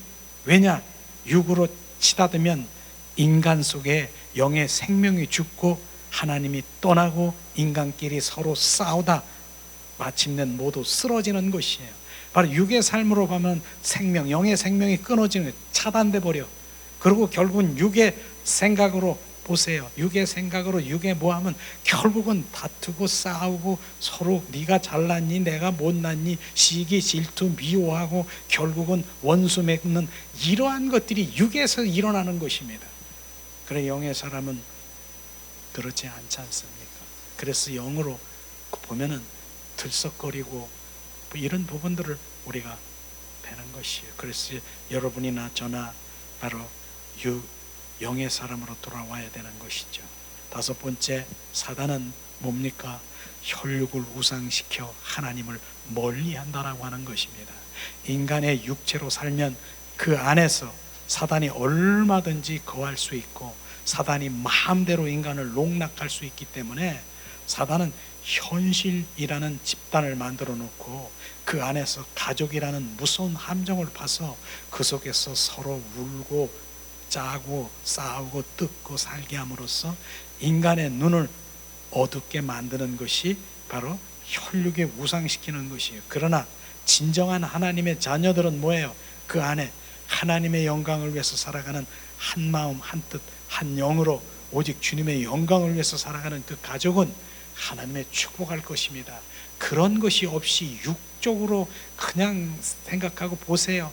왜냐? 육으로 치닫으면 인간 속에 영의 생명이 죽고 하나님이 떠나고 인간끼리 서로 싸우다 마침내 모두 쓰러지는 것이에요. 바로 육의 삶으로 보면 생명, 영의 생명이 끊어지는 거예요. 차단돼 버려. 그리고 결국은 육의 생각으로 보세요. 육의 생각으로 육의 뭐하면 결국은 다투고 싸우고 서로 네가 잘났니 내가 못났니 시기 질투 미워하고 결국은 원수 맺는 이러한 것들이 육에서 일어나는 것입니다. 그래 영의 사람은 그렇지 않지 않습니까? 그래서 영으로 보면은 들썩거리고 이런 부분들을 우리가 배는 것이에요. 그래서 여러분이나 저나 바로 영의 사람으로 돌아와야 되는 것이죠. 다섯 번째, 사단은 뭡니까? 혈육을 우상시켜 하나님을 멀리한다라고 하는 것입니다. 인간의 육체로 살면 그 안에서 사단이 얼마든지 거할 수 있고 사단이 마음대로 인간을 농락할 수 있기 때문에 사단은 현실이라는 집단을 만들어 놓고 그 안에서 가족이라는 무서운 함정을 파서 그 속에서 서로 울고 짜고 싸우고 뜯고 살게 함으로써 인간의 눈을 어둡게 만드는 것이 바로 혈육에 우상시키는 것이에요. 그러나 진정한 하나님의 자녀들은 뭐예요? 그 안에 하나님의 영광을 위해서 살아가는 한 마음 한 뜻 한 영으로 오직 주님의 영광을 위해서 살아가는 그 가족은 하나님의 축복할 것입니다. 그런 것이 없이 육적으로 그냥 생각하고 보세요.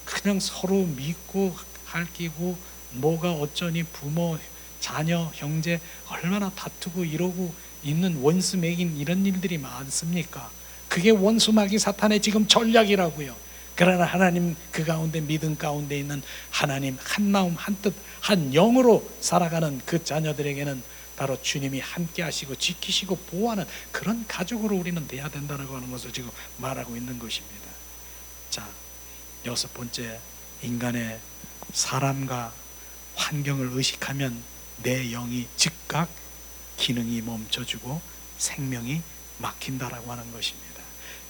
그냥 서로 믿고 할끼고 뭐가 어쩌니 부모 자녀 형제 얼마나 다투고 이러고 있는 원수 매긴 이런 일들이 많습니까? 그게 원수 마귀 사탄의 지금 전략이라고요. 그러나 하나님 그 가운데 믿음 가운데 있는 하나님 한 마음 한 뜻 한 영으로 살아가는 그 자녀들에게는 바로 주님이 함께 하시고 지키시고 보호하는 그런 가족으로 우리는 돼야 된다고 하는 것을 지금 말하고 있는 것입니다. 자, 여섯 번째, 인간의 사람과 환경을 의식하면 내 영이 즉각 기능이 멈춰지고 생명이 막힌다라고 하는 것입니다.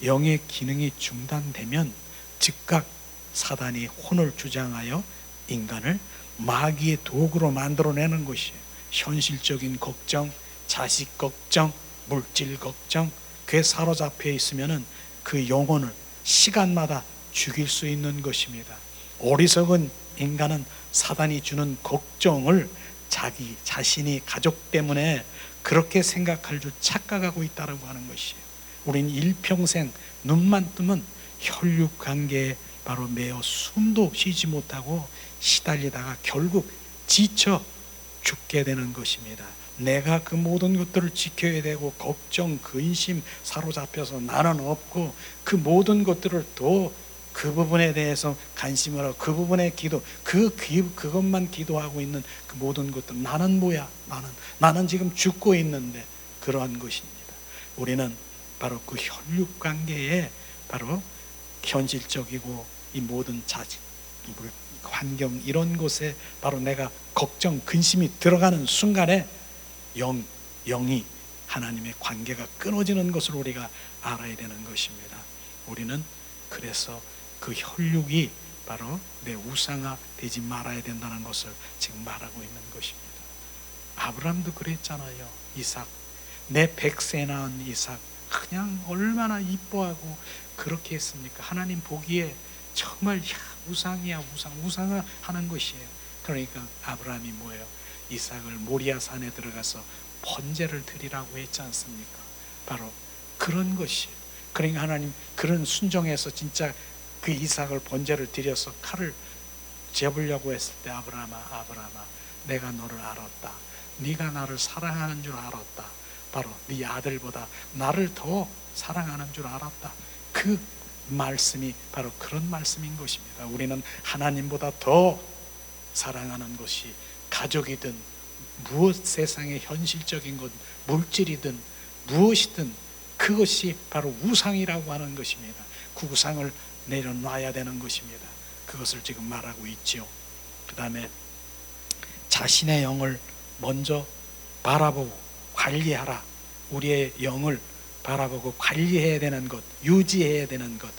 영의 기능이 중단되면 즉각 사단이 혼을 주장하여 인간을 마귀의 도구로 만들어내는 것이에요. 현실적인 걱정, 자식 걱정, 물질 걱정, 그에 사로잡혀 있으면은 그 영혼을 시간마다 죽일 수 있는 것입니다. 어리석은 인간은 사단이 주는 걱정을 자기 자신이 가족 때문에 그렇게 생각할 줄 착각하고 있다고 하는 것이에요. 우린 일평생 눈만 뜨면 혈육 관계에 바로 매여 숨도 쉬지 못하고 시달리다가 결국 지쳐 죽게 되는 것입니다. 내가 그 모든 것들을 지켜야 되고 걱정, 근심 사로잡혀서 나는 없고 그 모든 것들을 또 그 부분에 대해서 관심을 하고 그 부분에 기도, 그것만 기도하고 있는 그 모든 것들, 나는 뭐야? 나는 지금 죽고 있는데, 그러한 것입니다. 우리는 바로 그 혈육 관계에 바로 현실적이고 이 모든 자질, 환경 이런 곳에 바로 내가 걱정, 근심이 들어가는 순간에 영이 하나님의 관계가 끊어지는 것을 우리가 알아야 되는 것입니다. 우리는 그래서 그 혈육이 바로 내 우상화 되지 말아야 된다는 것을 지금 말하고 있는 것입니다. 아브라함도 그랬잖아요. 이삭, 내 백세 낳은 이삭 그냥 얼마나 이뻐하고 그렇게 했습니까? 하나님 보기에 정말 우상이야, 우상화 하는 것이에요. 그러니까 아브라함이 뭐예요? 이삭을 모리아 산에 들어가서 번제를 드리라고 했지 않습니까? 바로 그런 것이. 그러니까 하나님 그런 순종해서 진짜 그 이삭을 번제를 드려서 칼을 잡으려고 했을 때 아브라함아 내가 너를 알았다. 네가 나를 사랑하는 줄 알았다. 바로 네 아들보다 나를 더 사랑하는 줄 알았다. 그 말씀이 바로 그런 말씀인 것입니다. 우리는 하나님보다 더 사랑하는 것이 가족이든 무엇 세상의 현실적인 것, 물질이든 무엇이든 그것이 바로 우상이라고 하는 것입니다. 그 우상을 내려놔야 되는 것입니다. 그것을 지금 말하고 있지요. 그 다음에 자신의 영을 먼저 바라보고 관리하라. 우리의 영을 바라보고 관리해야 되는 것, 유지해야 되는 것.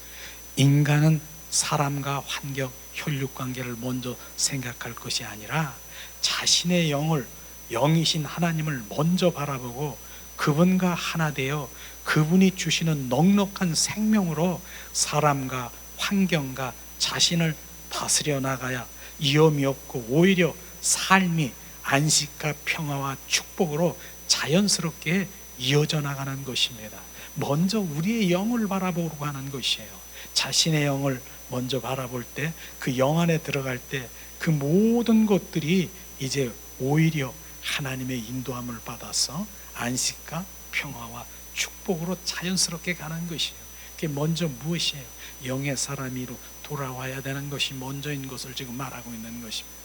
인간은 사람과 환경, 혈육관계를 먼저 생각할 것이 아니라 자신의 영을, 영이신 하나님을 먼저 바라보고 그분과 하나 되어 그분이 주시는 넉넉한 생명으로 사람과 환경과 자신을 다스려 나가야 위험이 없고 오히려 삶이 안식과 평화와 축복으로 자연스럽게 이어져 나가는 것입니다. 먼저 우리의 영을 바라보고 하는 것이에요. 자신의 영을 먼저 바라볼 때, 그 영 안에 들어갈 때 그 모든 것들이 이제 오히려 하나님의 인도함을 받아서 안식과 평화와 축복으로 자연스럽게 가는 것이에요. 그게 먼저 무엇이에요? 영의 사람이로 돌아와야 되는 것이 먼저인 것을 지금 말하고 있는 것입니다.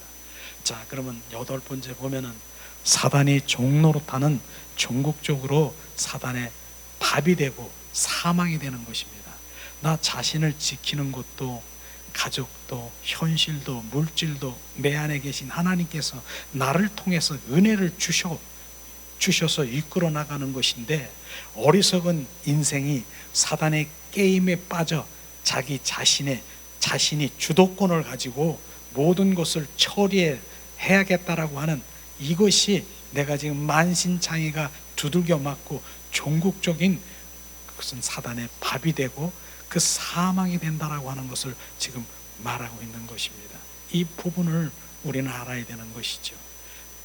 자, 그러면 8번째 보면은 사단이 종노릇하는 전국적으로 사단의 밥이 되고 사망이 되는 것입니다. 나 자신을 지키는 것도 가족도 현실도 물질도 내 안에 계신 하나님께서 나를 통해서 은혜를 주셔서 이끌어 나가는 것인데, 어리석은 인생이 사단의 게임에 빠져 자기 자신이 주도권을 가지고 모든 것을 처리해야겠다라고 하는 이것이 내가 지금 만신창이가 두들겨 맞고 종국적인 그것은 사단의 밥이 되고 그 사망이 된다라고 하는 것을 지금 말하고 있는 것입니다. 이 부분을 우리는 알아야 되는 것이죠.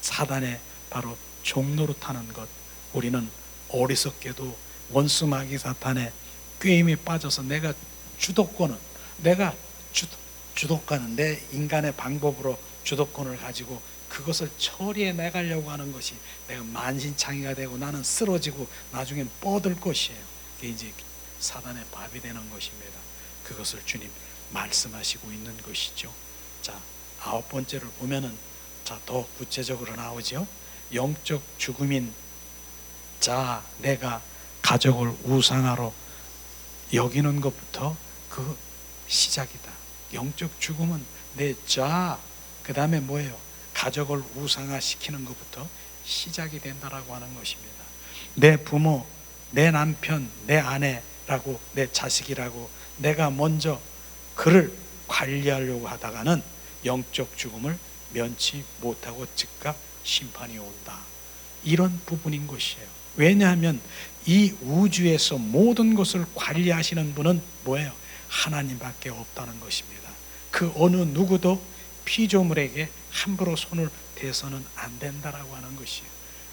사단의 바로 종노릇하는 것, 우리는 어리석게도 원수 마귀 사탄의 꾀임에 빠져서 내가 주도권은 내 인간의 방법으로 주도권을 가지고 그것을 처리해 나가려고 하는 것이 내가 만신창이가 되고 나는 쓰러지고 나중엔 뻗을 것이에요. 그게 이제 사단의 밥이 되는 것입니다. 그것을 주님 말씀하시고 있는 것이죠. 자, 9번째를 보면은 더 구체적으로 나오죠. 영적 죽음인 자, 내가 가족을 우상화로 여기는 것부터 그 시작이다. 영적 죽음은 내 자, 그 다음에 뭐예요? 가족을 우상화시키는 것부터 시작이 된다라고 하는 것입니다. 내 부모, 내 남편, 내 아내라고, 내 자식이라고 내가 먼저 그를 관리하려고 하다가는 영적 죽음을 면치 못하고 즉각 심판이 온다. 이런 부분인 것이에요. 왜냐하면 이 우주에서 모든 것을 관리하시는 분은 뭐예요? 하나님밖에 없다는 것입니다. 그 어느 누구도 피조물에게 함부로 손을 대서는 안 된다라고 하는 것이에요.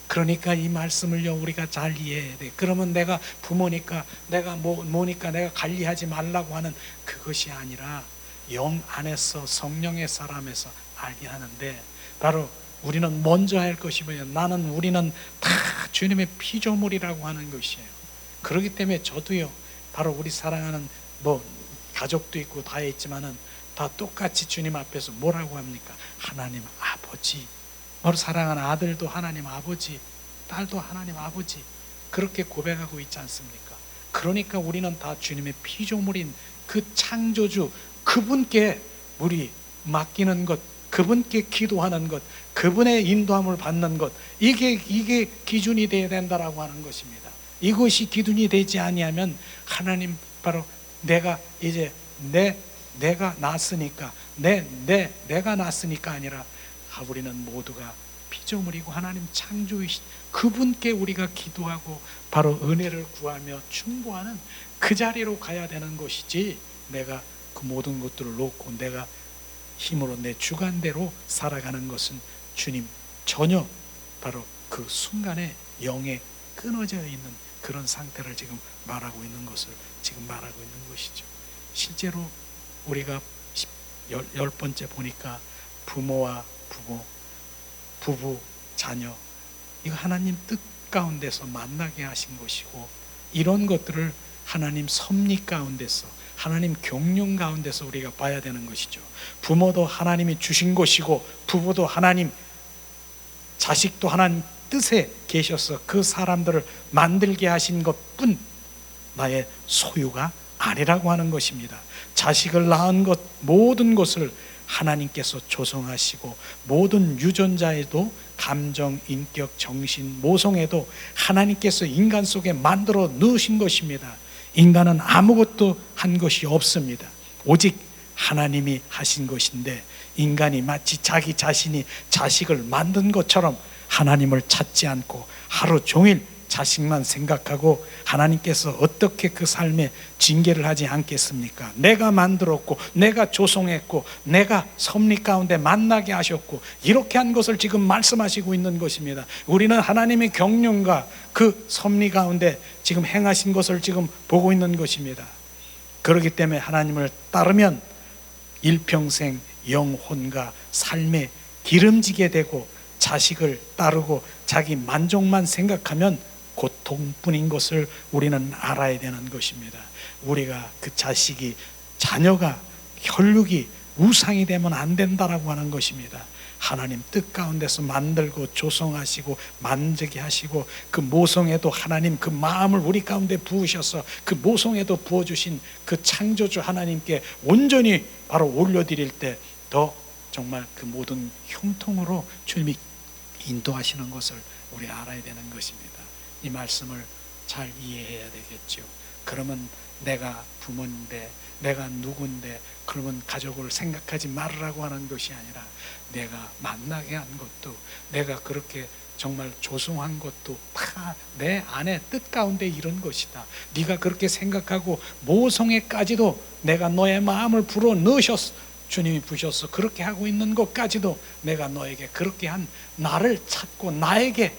그러니까 이 말씀을요 우리가 잘 이해해야 돼. 그러면 내가 부모니까 내가 뭐니까 내가 관리하지 말라고 하는 그것이 아니라 영 안에서 성령의 사람에서 알게 하는데, 바로 우리는 먼저 할 것이 뭐예요? 우리는 다 주님의 피조물이라고 하는 것이에요. 그렇기 때문에 저도요, 바로 우리 사랑하는 가족도 있고 다 있지만은 다 똑같이 주님 앞에서 뭐라고 합니까? 하나님 아버지. 바로 사랑하는 아들도 하나님 아버지, 딸도 하나님 아버지, 그렇게 고백하고 있지 않습니까? 그러니까 우리는 다 주님의 피조물인 그 창조주 그분께 우리 맡기는 것, 그분께 기도하는 것, 그분의 인도함을 받는 것, 이게 기준이 되어야 된다라고 하는 것입니다. 이것이 기준이 되지 아니하면 하나님, 바로 내가 이제 내가 낳았으니까 내가 낳았으니까 아니라 우리는 모두가 피조물이고 하나님 창조이신 그분께 우리가 기도하고 바로 은혜를 구하며 충고하는 그 자리로 가야 되는 것이지, 내가 그 모든 것들을 놓고 내가 힘으로 내 주관대로 살아가는 것은 주님 전혀 바로 그 순간에 영에 끊어져 있는 그런 상태를 지금 말하고 있는 것을 지금 말하고 있는 것이죠. 실제로 우리가 10번째 보니까 부모와 부부, 자녀, 이거 하나님 뜻 가운데서 만나게 하신 것이고, 이런 것들을 하나님 섭리 가운데서, 하나님 경륜 가운데서 우리가 봐야 되는 것이죠. 부모도 하나님이 주신 것이고, 부부도 하나님, 자식도 하나님 뜻에 계셔서 그 사람들을 만들게 하신 것뿐 나의 소유가 아니라고 하는 것입니다. 자식을 낳은 것 모든 것을 하나님께서 조성하시고 모든 유전자에도 감정, 인격, 정신, 모성에도 하나님께서 인간 속에 만들어 넣으신 것입니다. 인간은 아무것도 한 것이 없습니다. 오직 하나님이 하신 것인데 인간이 마치 자기 자신이 자식을 만든 것처럼 하나님을 찾지 않고 하루 종일 자식만 생각하고 하나님께서 어떻게 그 삶에 징계를 하지 않겠습니까? 내가 만들었고 내가 조성했고 내가 섭리 가운데 만나게 하셨고 이렇게 한 것을 지금 말씀하시고 있는 것입니다. 우리는 하나님의 경륜과 그 섭리 가운데 지금 행하신 것을 지금 보고 있는 것입니다. 그렇기 때문에 하나님을 따르면 일평생 영혼과 삶에 기름지게 되고 자식을 따르고 자기 만족만 생각하면 고통뿐인 것을 우리는 알아야 되는 것입니다. 우리가 그 자녀가 혈육이 우상이 되면 안 된다라고 하는 것입니다. 하나님 뜻 가운데서 만들고 조성하시고 만들게 하시고 그 모성에도 하나님 그 마음을 우리 가운데 부으셔서 그 모성에도 부어주신 그 창조주 하나님께 온전히 바로 올려드릴 때 더 정말 그 모든 형통으로 주님이 인도하시는 것을 우리 알아야 되는 것입니다. 이 말씀을 잘 이해해야 되겠죠. 그러면 내가 부모인데 내가 누군데 그러면 가족을 생각하지 말으라고 하는 것이 아니라 내가 만나게 한 것도 내가 그렇게 정말 조성한 것도 다 내 안에 뜻 가운데 이런 것이다. 네가 그렇게 생각하고 모성애까지도 내가 너의 마음을 불어 넣으셨어. 주님이 부셔서 그렇게 하고 있는 것까지도 내가 너에게 그렇게 한 나를 찾고 나에게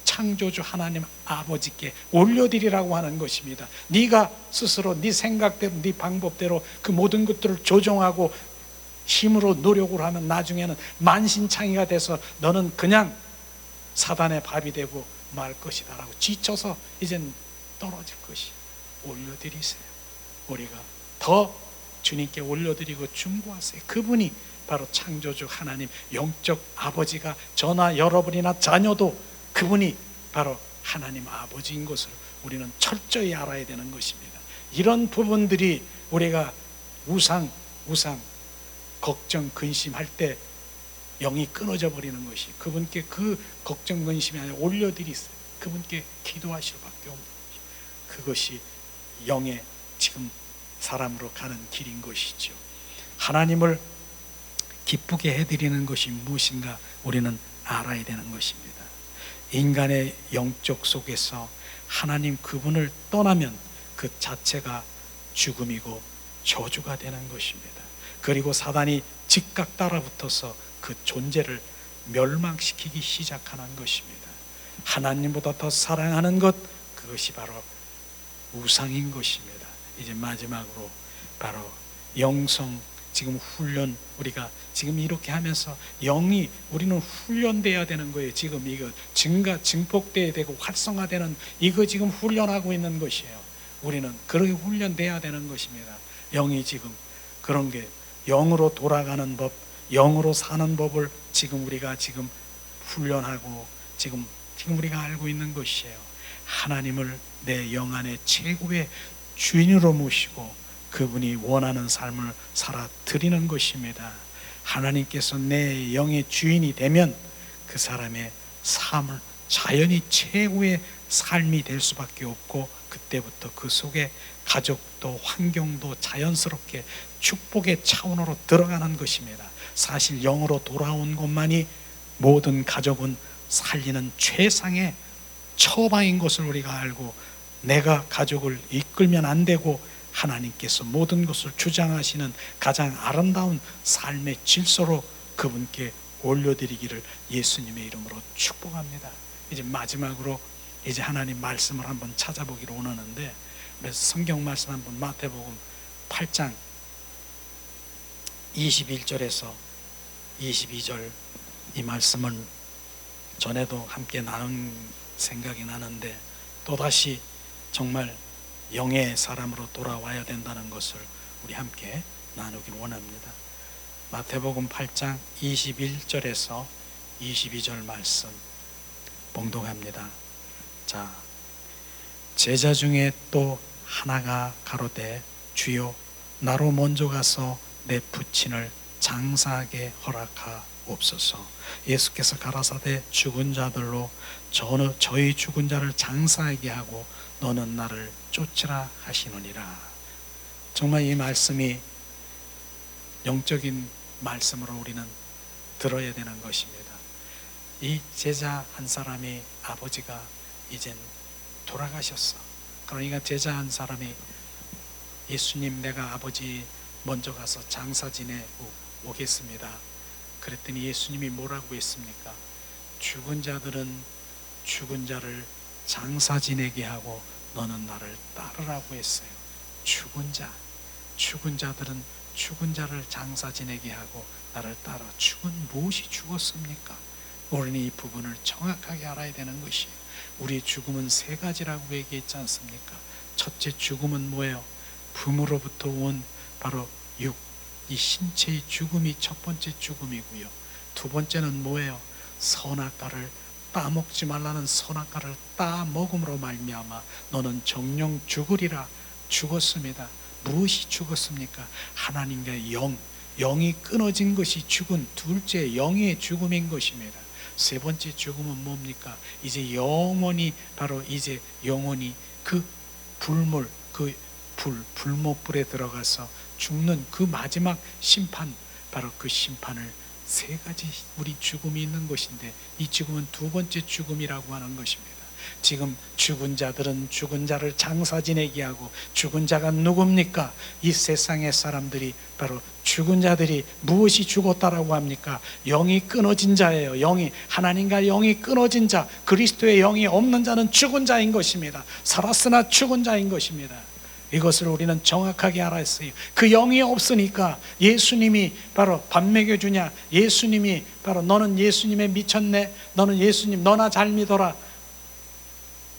창조주 하나님 아버지께 올려드리라고 하는 것입니다. 네가 스스로 네 생각대로 네 방법대로 그 모든 것들을 조정하고 힘으로 노력을 하면 나중에는 만신창이가 돼서 너는 그냥 사단의 밥이 되고 말 것이다 라고 지쳐서 이젠 떨어질 것이. 올려드리세요. 우리가 더 주님께 올려드리고 중보하세요. 그분이 바로 창조주 하나님 영적 아버지가 저나 여러분이나 자녀도 그분이 바로 하나님 아버지인 것을 우리는 철저히 알아야 되는 것입니다. 이런 부분들이 우리가 우상 걱정 근심할 때 영이 끊어져 버리는 것이 그분께 그 걱정 근심이 아니라 올려드리세요. 그분께 기도하실 밖에 없는 것이 그것이 영의 지금 사람으로 가는 길인 것이죠. 하나님을 기쁘게 해드리는 것이 무엇인가 우리는 알아야 되는 것입니다. 인간의 영적 속에서 하나님 그분을 떠나면 그 자체가 죽음이고 저주가 되는 것입니다. 그리고 사단이 즉각 따라붙어서 그 존재를 멸망시키기 시작하는 것입니다. 하나님보다 더 사랑하는 것 그것이 바로 우상인 것입니다. 이제 마지막으로 바로 영성 지금 훈련 우리가 지금 이렇게 하면서 영이 우리는 훈련돼야 되는 거예요. 지금 이거 증폭돼야 되고 활성화되는 이거 지금 훈련하고 있는 것이에요. 우리는 그렇게 훈련돼야 되는 것입니다. 영이 지금 그런 게 영으로 돌아가는 법, 영으로 사는 법을 지금 우리가 지금 훈련하고 지금 우리가 알고 있는 것이에요. 하나님을 내 영 안에 최고의 주인으로 모시고 그분이 원하는 삶을 살아 드리는 것입니다. 하나님께서 내 영의 주인이 되면 그 사람의 삶을 자연히 최고의 삶이 될 수밖에 없고 그때부터 그 속에 가족도 환경도 자연스럽게 축복의 차원으로 들어가는 것입니다. 사실 영으로 돌아온 것만이 모든 가족은 살리는 최상의 처방인 것을 우리가 알고 내가 가족을 이끌면 안 되고 하나님께서 모든 것을 주장하시는 가장 아름다운 삶의 질서로 그분께 올려드리기를 예수님의 이름으로 축복합니다. 이제 마지막으로 이제 하나님 말씀을 한번 찾아보기로 원하는데 그래서 성경 말씀 한번 마태복음 8장 21절에서 22절 이 말씀을 전에도 함께 나눈 생각이 나는데 또다시 정말 영의 사람으로 돌아와야 된다는 것을 우리 함께 나누길 원합니다. 마태복음 8장 21절에서 22절 말씀 봉독합니다. 자, 제자 중에 또 하나가 가로되 주여 나로 먼저 가서 내 부친을 장사하게 허락하옵소서. 예수께서 가라사대 죽은 자들로 저희 죽은 자를 장사하게 하고 너는 나를 쫓으라 하시느니라. 정말 이 말씀이 영적인 말씀으로 우리는 들어야 되는 것입니다. 이 제자 한 사람이 아버지가 이젠 돌아가셨어. 그러니까 제자 한 사람이 예수님, 내가 아버지 먼저 가서 장사 지내고 오겠습니다. 그랬더니 예수님이 뭐라고 했습니까? 죽은 자들은 죽은 자를 장사 지내게 하고 너는 나를 따르라고 했어요. 죽은 자들은 죽은 자를 장사 지내게 하고 나를 따라. 죽은 무엇이 죽었습니까? 우리는 이 부분을 정확하게 알아야 되는 것이에요. 우리 죽음은 세 가지라고 얘기했지 않습니까? 첫째 죽음은 뭐예요? 부모로부터 온 바로 이 신체의 죽음이 첫 번째 죽음이고요. 두 번째는 뭐예요? 선악과를 따먹지 말라는 선악과를 따먹음으로 말미암아 너는 정령 죽으리라. 죽었습니다. 무엇이 죽었습니까? 하나님과의 영이 끊어진 것이 죽은 둘째 영의 죽음인 것입니다. 세 번째 죽음은 뭡니까? 이제 영원히 그 불물, 불못불에 들어가서 죽는 그 마지막 심판, 바로 그 심판을 세 가지 우리 죽음이 있는 것인데 이 죽음은 두 번째 죽음이라고 하는 것입니다. 지금 죽은 자들은 죽은 자를 장사 지내게 하고, 죽은 자가 누굽니까? 이 세상의 사람들이 바로 죽은 자들이 무엇이 죽었다라고 합니까? 영이 끊어진 자예요. 영이, 하나님과 영이 끊어진 자, 그리스도의 영이 없는 자는 죽은 자인 것입니다. 살았으나 죽은 자인 것입니다. 이것을 우리는 정확하게 알았어요. 그 영이 없으니까 예수님이 바로 밥 먹여주냐, 예수님이 바로 너는 예수님에 미쳤네, 너는 예수님 너나 잘 믿어라,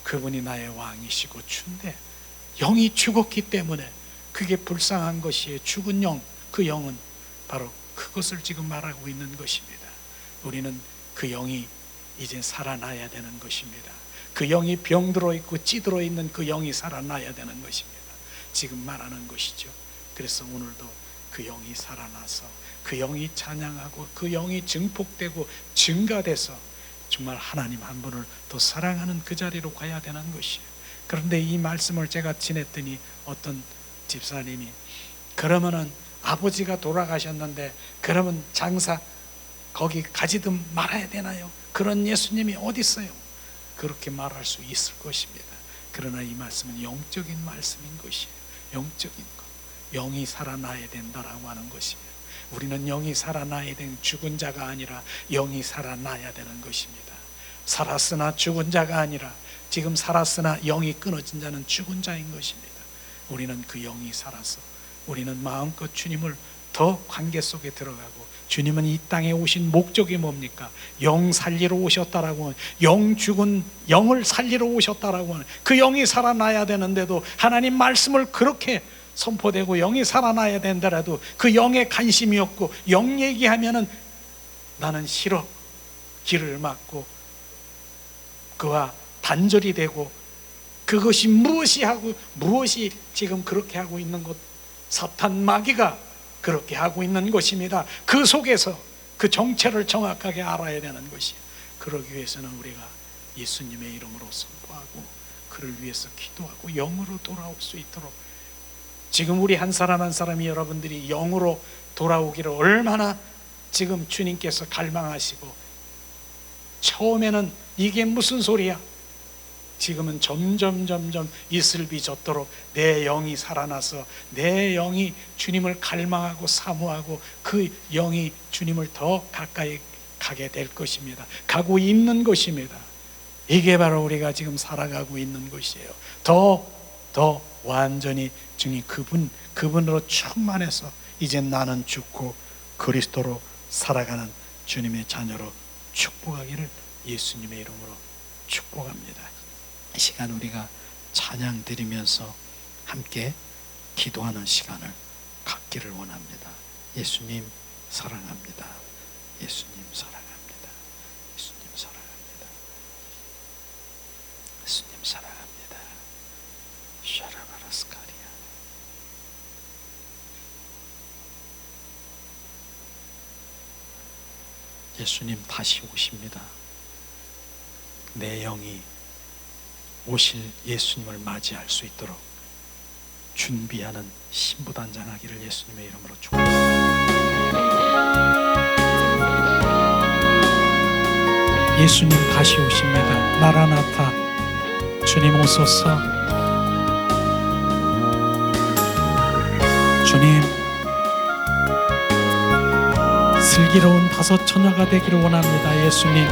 그분이 나의 왕이시고 주인데 영이 죽었기 때문에 그게 불쌍한 것이에요. 죽은 영, 그 영은 바로 그것을 지금 말하고 있는 것입니다. 우리는 그 영이 이제 살아나야 되는 것입니다. 그 영이 병들어 있고 찌들어 있는 그 영이 살아나야 되는 것입니다. 지금 말하는 것이죠. 그래서 오늘도 그 영이 살아나서 그 영이 찬양하고 그 영이 증폭되고 증가돼서 정말 하나님 한 분을 더 사랑하는 그 자리로 가야 되는 것이에요. 그런데 이 말씀을 제가 지냈더니 어떤 집사님이, 그러면은 아버지가 돌아가셨는데 그러면 장사 거기 가지도 말아야 되나요? 그런 예수님이 어디 있어요? 그렇게 말할 수 있을 것입니다. 그러나 이 말씀은 영적인 말씀인 것이에요. 영적인 것, 영이 살아나야 된다라고 하는 것입니다. 우리는 영이 살아나야 되는 죽은 자가 아니라 영이 살아나야 되는 것입니다. 살았으나 죽은 자가 아니라 지금 살았으나 영이 끊어진 자는 죽은 자인 것입니다. 우리는 그 영이 살아서 우리는 마음껏 주님을 더 관계 속에 들어가고, 주님은 이 땅에 오신 목적이 뭡니까? 영 살리러 오셨다라고, 영 죽은 영을 살리러 오셨다라고 하는, 그 영이 살아나야 되는데도 하나님 말씀을 그렇게 선포되고 영이 살아나야 된다라도 그 영에 관심이 없고, 영 얘기하면은 나는 싫어, 길을 막고 그와 단절이 되고, 그것이 무엇이 지금 그렇게 하고 있는 것, 사탄 마귀가 그렇게 하고 있는 것입니다. 그 속에서 그 정체를 정확하게 알아야 되는 것이에요. 그러기 위해서는 우리가 예수님의 이름으로 선포하고 그를 위해서 기도하고 영으로 돌아올 수 있도록, 지금 우리 한 사람 한 사람이 여러분들이 영으로 돌아오기를 얼마나 지금 주님께서 갈망하시고, 처음에는 이게 무슨 소리야? 지금은 점점 이슬비 젖도록 내 영이 살아나서 내 영이 주님을 갈망하고 사모하고 그 영이 주님을 더 가까이 가게 될 것입니다. 가고 있는 것입니다. 이게 바로 우리가 지금 살아가고 있는 것이에요. 더 완전히 주님 그분으로 충만해서 이제 나는 죽고 그리스도로 살아가는 주님의 자녀로 축복하기를 예수님의 이름으로 축복합니다. 이 시간 우리가 찬양 드리면서 함께 기도하는 시간을 갖기를 원합니다. 예수님 사랑합니다. 예수님 사랑합니다. 예수님 사랑합니다. 예수님 사랑합니다. 마스카리아. 예수님 다시 오십니다. 내 영이 오실 예수님을 맞이할 수 있도록 준비하는 신부단장하기를 예수님의 이름으로 축복합니다. 예수님 다시 오십니다. 마라나타, 주님 오소서. 주님, 슬기로운 다섯 처녀가 되기를 원합니다. 예수님,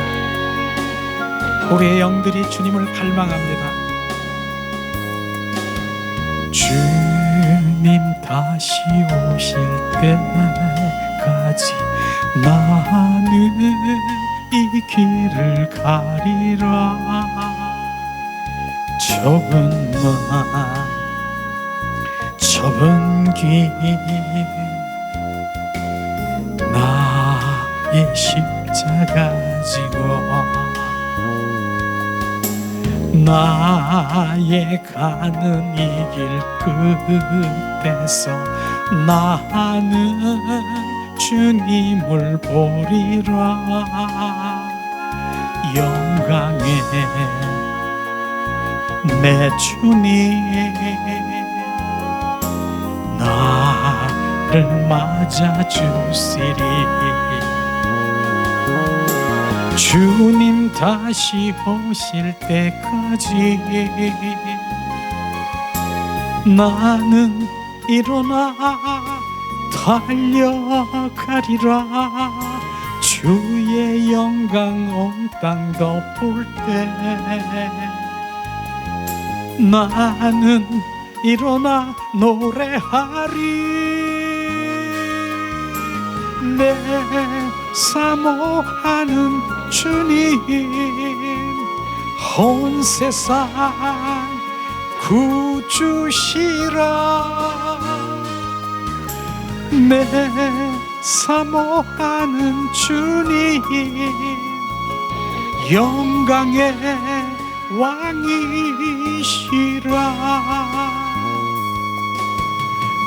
우리의 영들이 주님을 갈망합니다. 주님 다시 오실 때까지 나는 이 길을 가리라. 좁은 길 나의 십자가 지고 나의 가는 이 길 끝에서 나는 주님을 보리라. 영광의 내 주님 나를 맞아주시리. 주님 다시 오실 때까지 나는 일어나 달려가리라. 주의 영광 온 땅 덮을 때 나는 일어나 노래하리. 내 사모하는 주님 온 세상 구주시라. 내 사모하는 주님 영광의 왕이시라.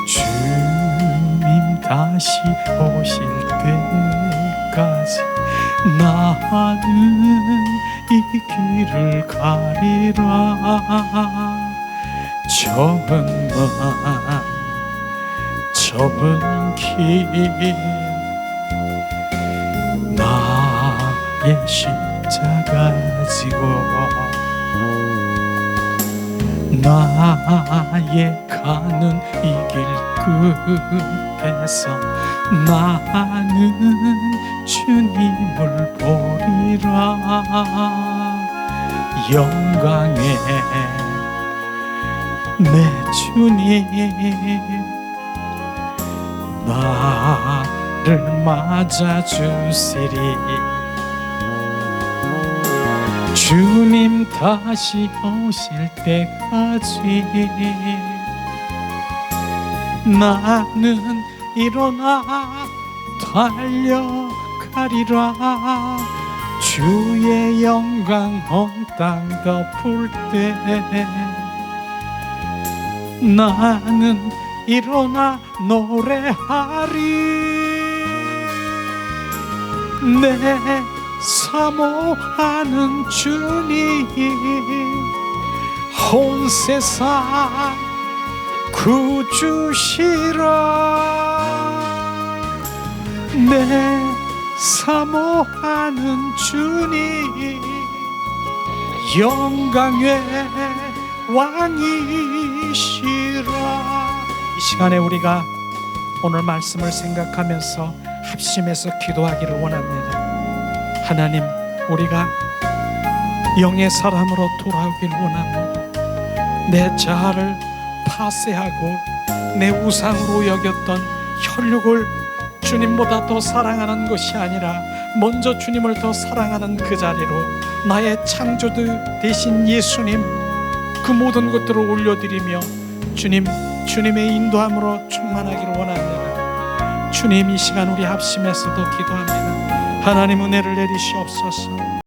주님 다시 오실 때까지 나는 이 길을 가리라. 좁은 길 나의 십자가 지고 나의 가는 이 길 끝에서 나는 주님을 보리라. 영광의 내 주님 나를 맞아주시리. 주님 다시 오실 때까지 나는 일어나 달려가리라. 주의 영광 온 땅 덮을 때 나는 일어나 노래하리. 내 사모하는 주님 온 세상 구주시라. 내 사모하는 주님 영광의 왕이시라. 이 시간에 우리가 오늘 말씀을 생각하면서 합심해서 기도하기를 원합니다. 하나님, 우리가 영의 사람으로 돌아오길 원합니다. 내 자아를 파쇄하고 내 우상으로 여겼던 혈육을 주님보다 더 사랑하는 것이 아니라 먼저 주님을 더 사랑하는 그 자리로 나의 창조주 되신 예수님 그 모든 것들을 올려드리며 주님의 인도함으로 충만하기를 원합니다. 주님, 이 시간 우리 합심해서도 기도합니다. 하나님, 은혜를 내리시옵소서.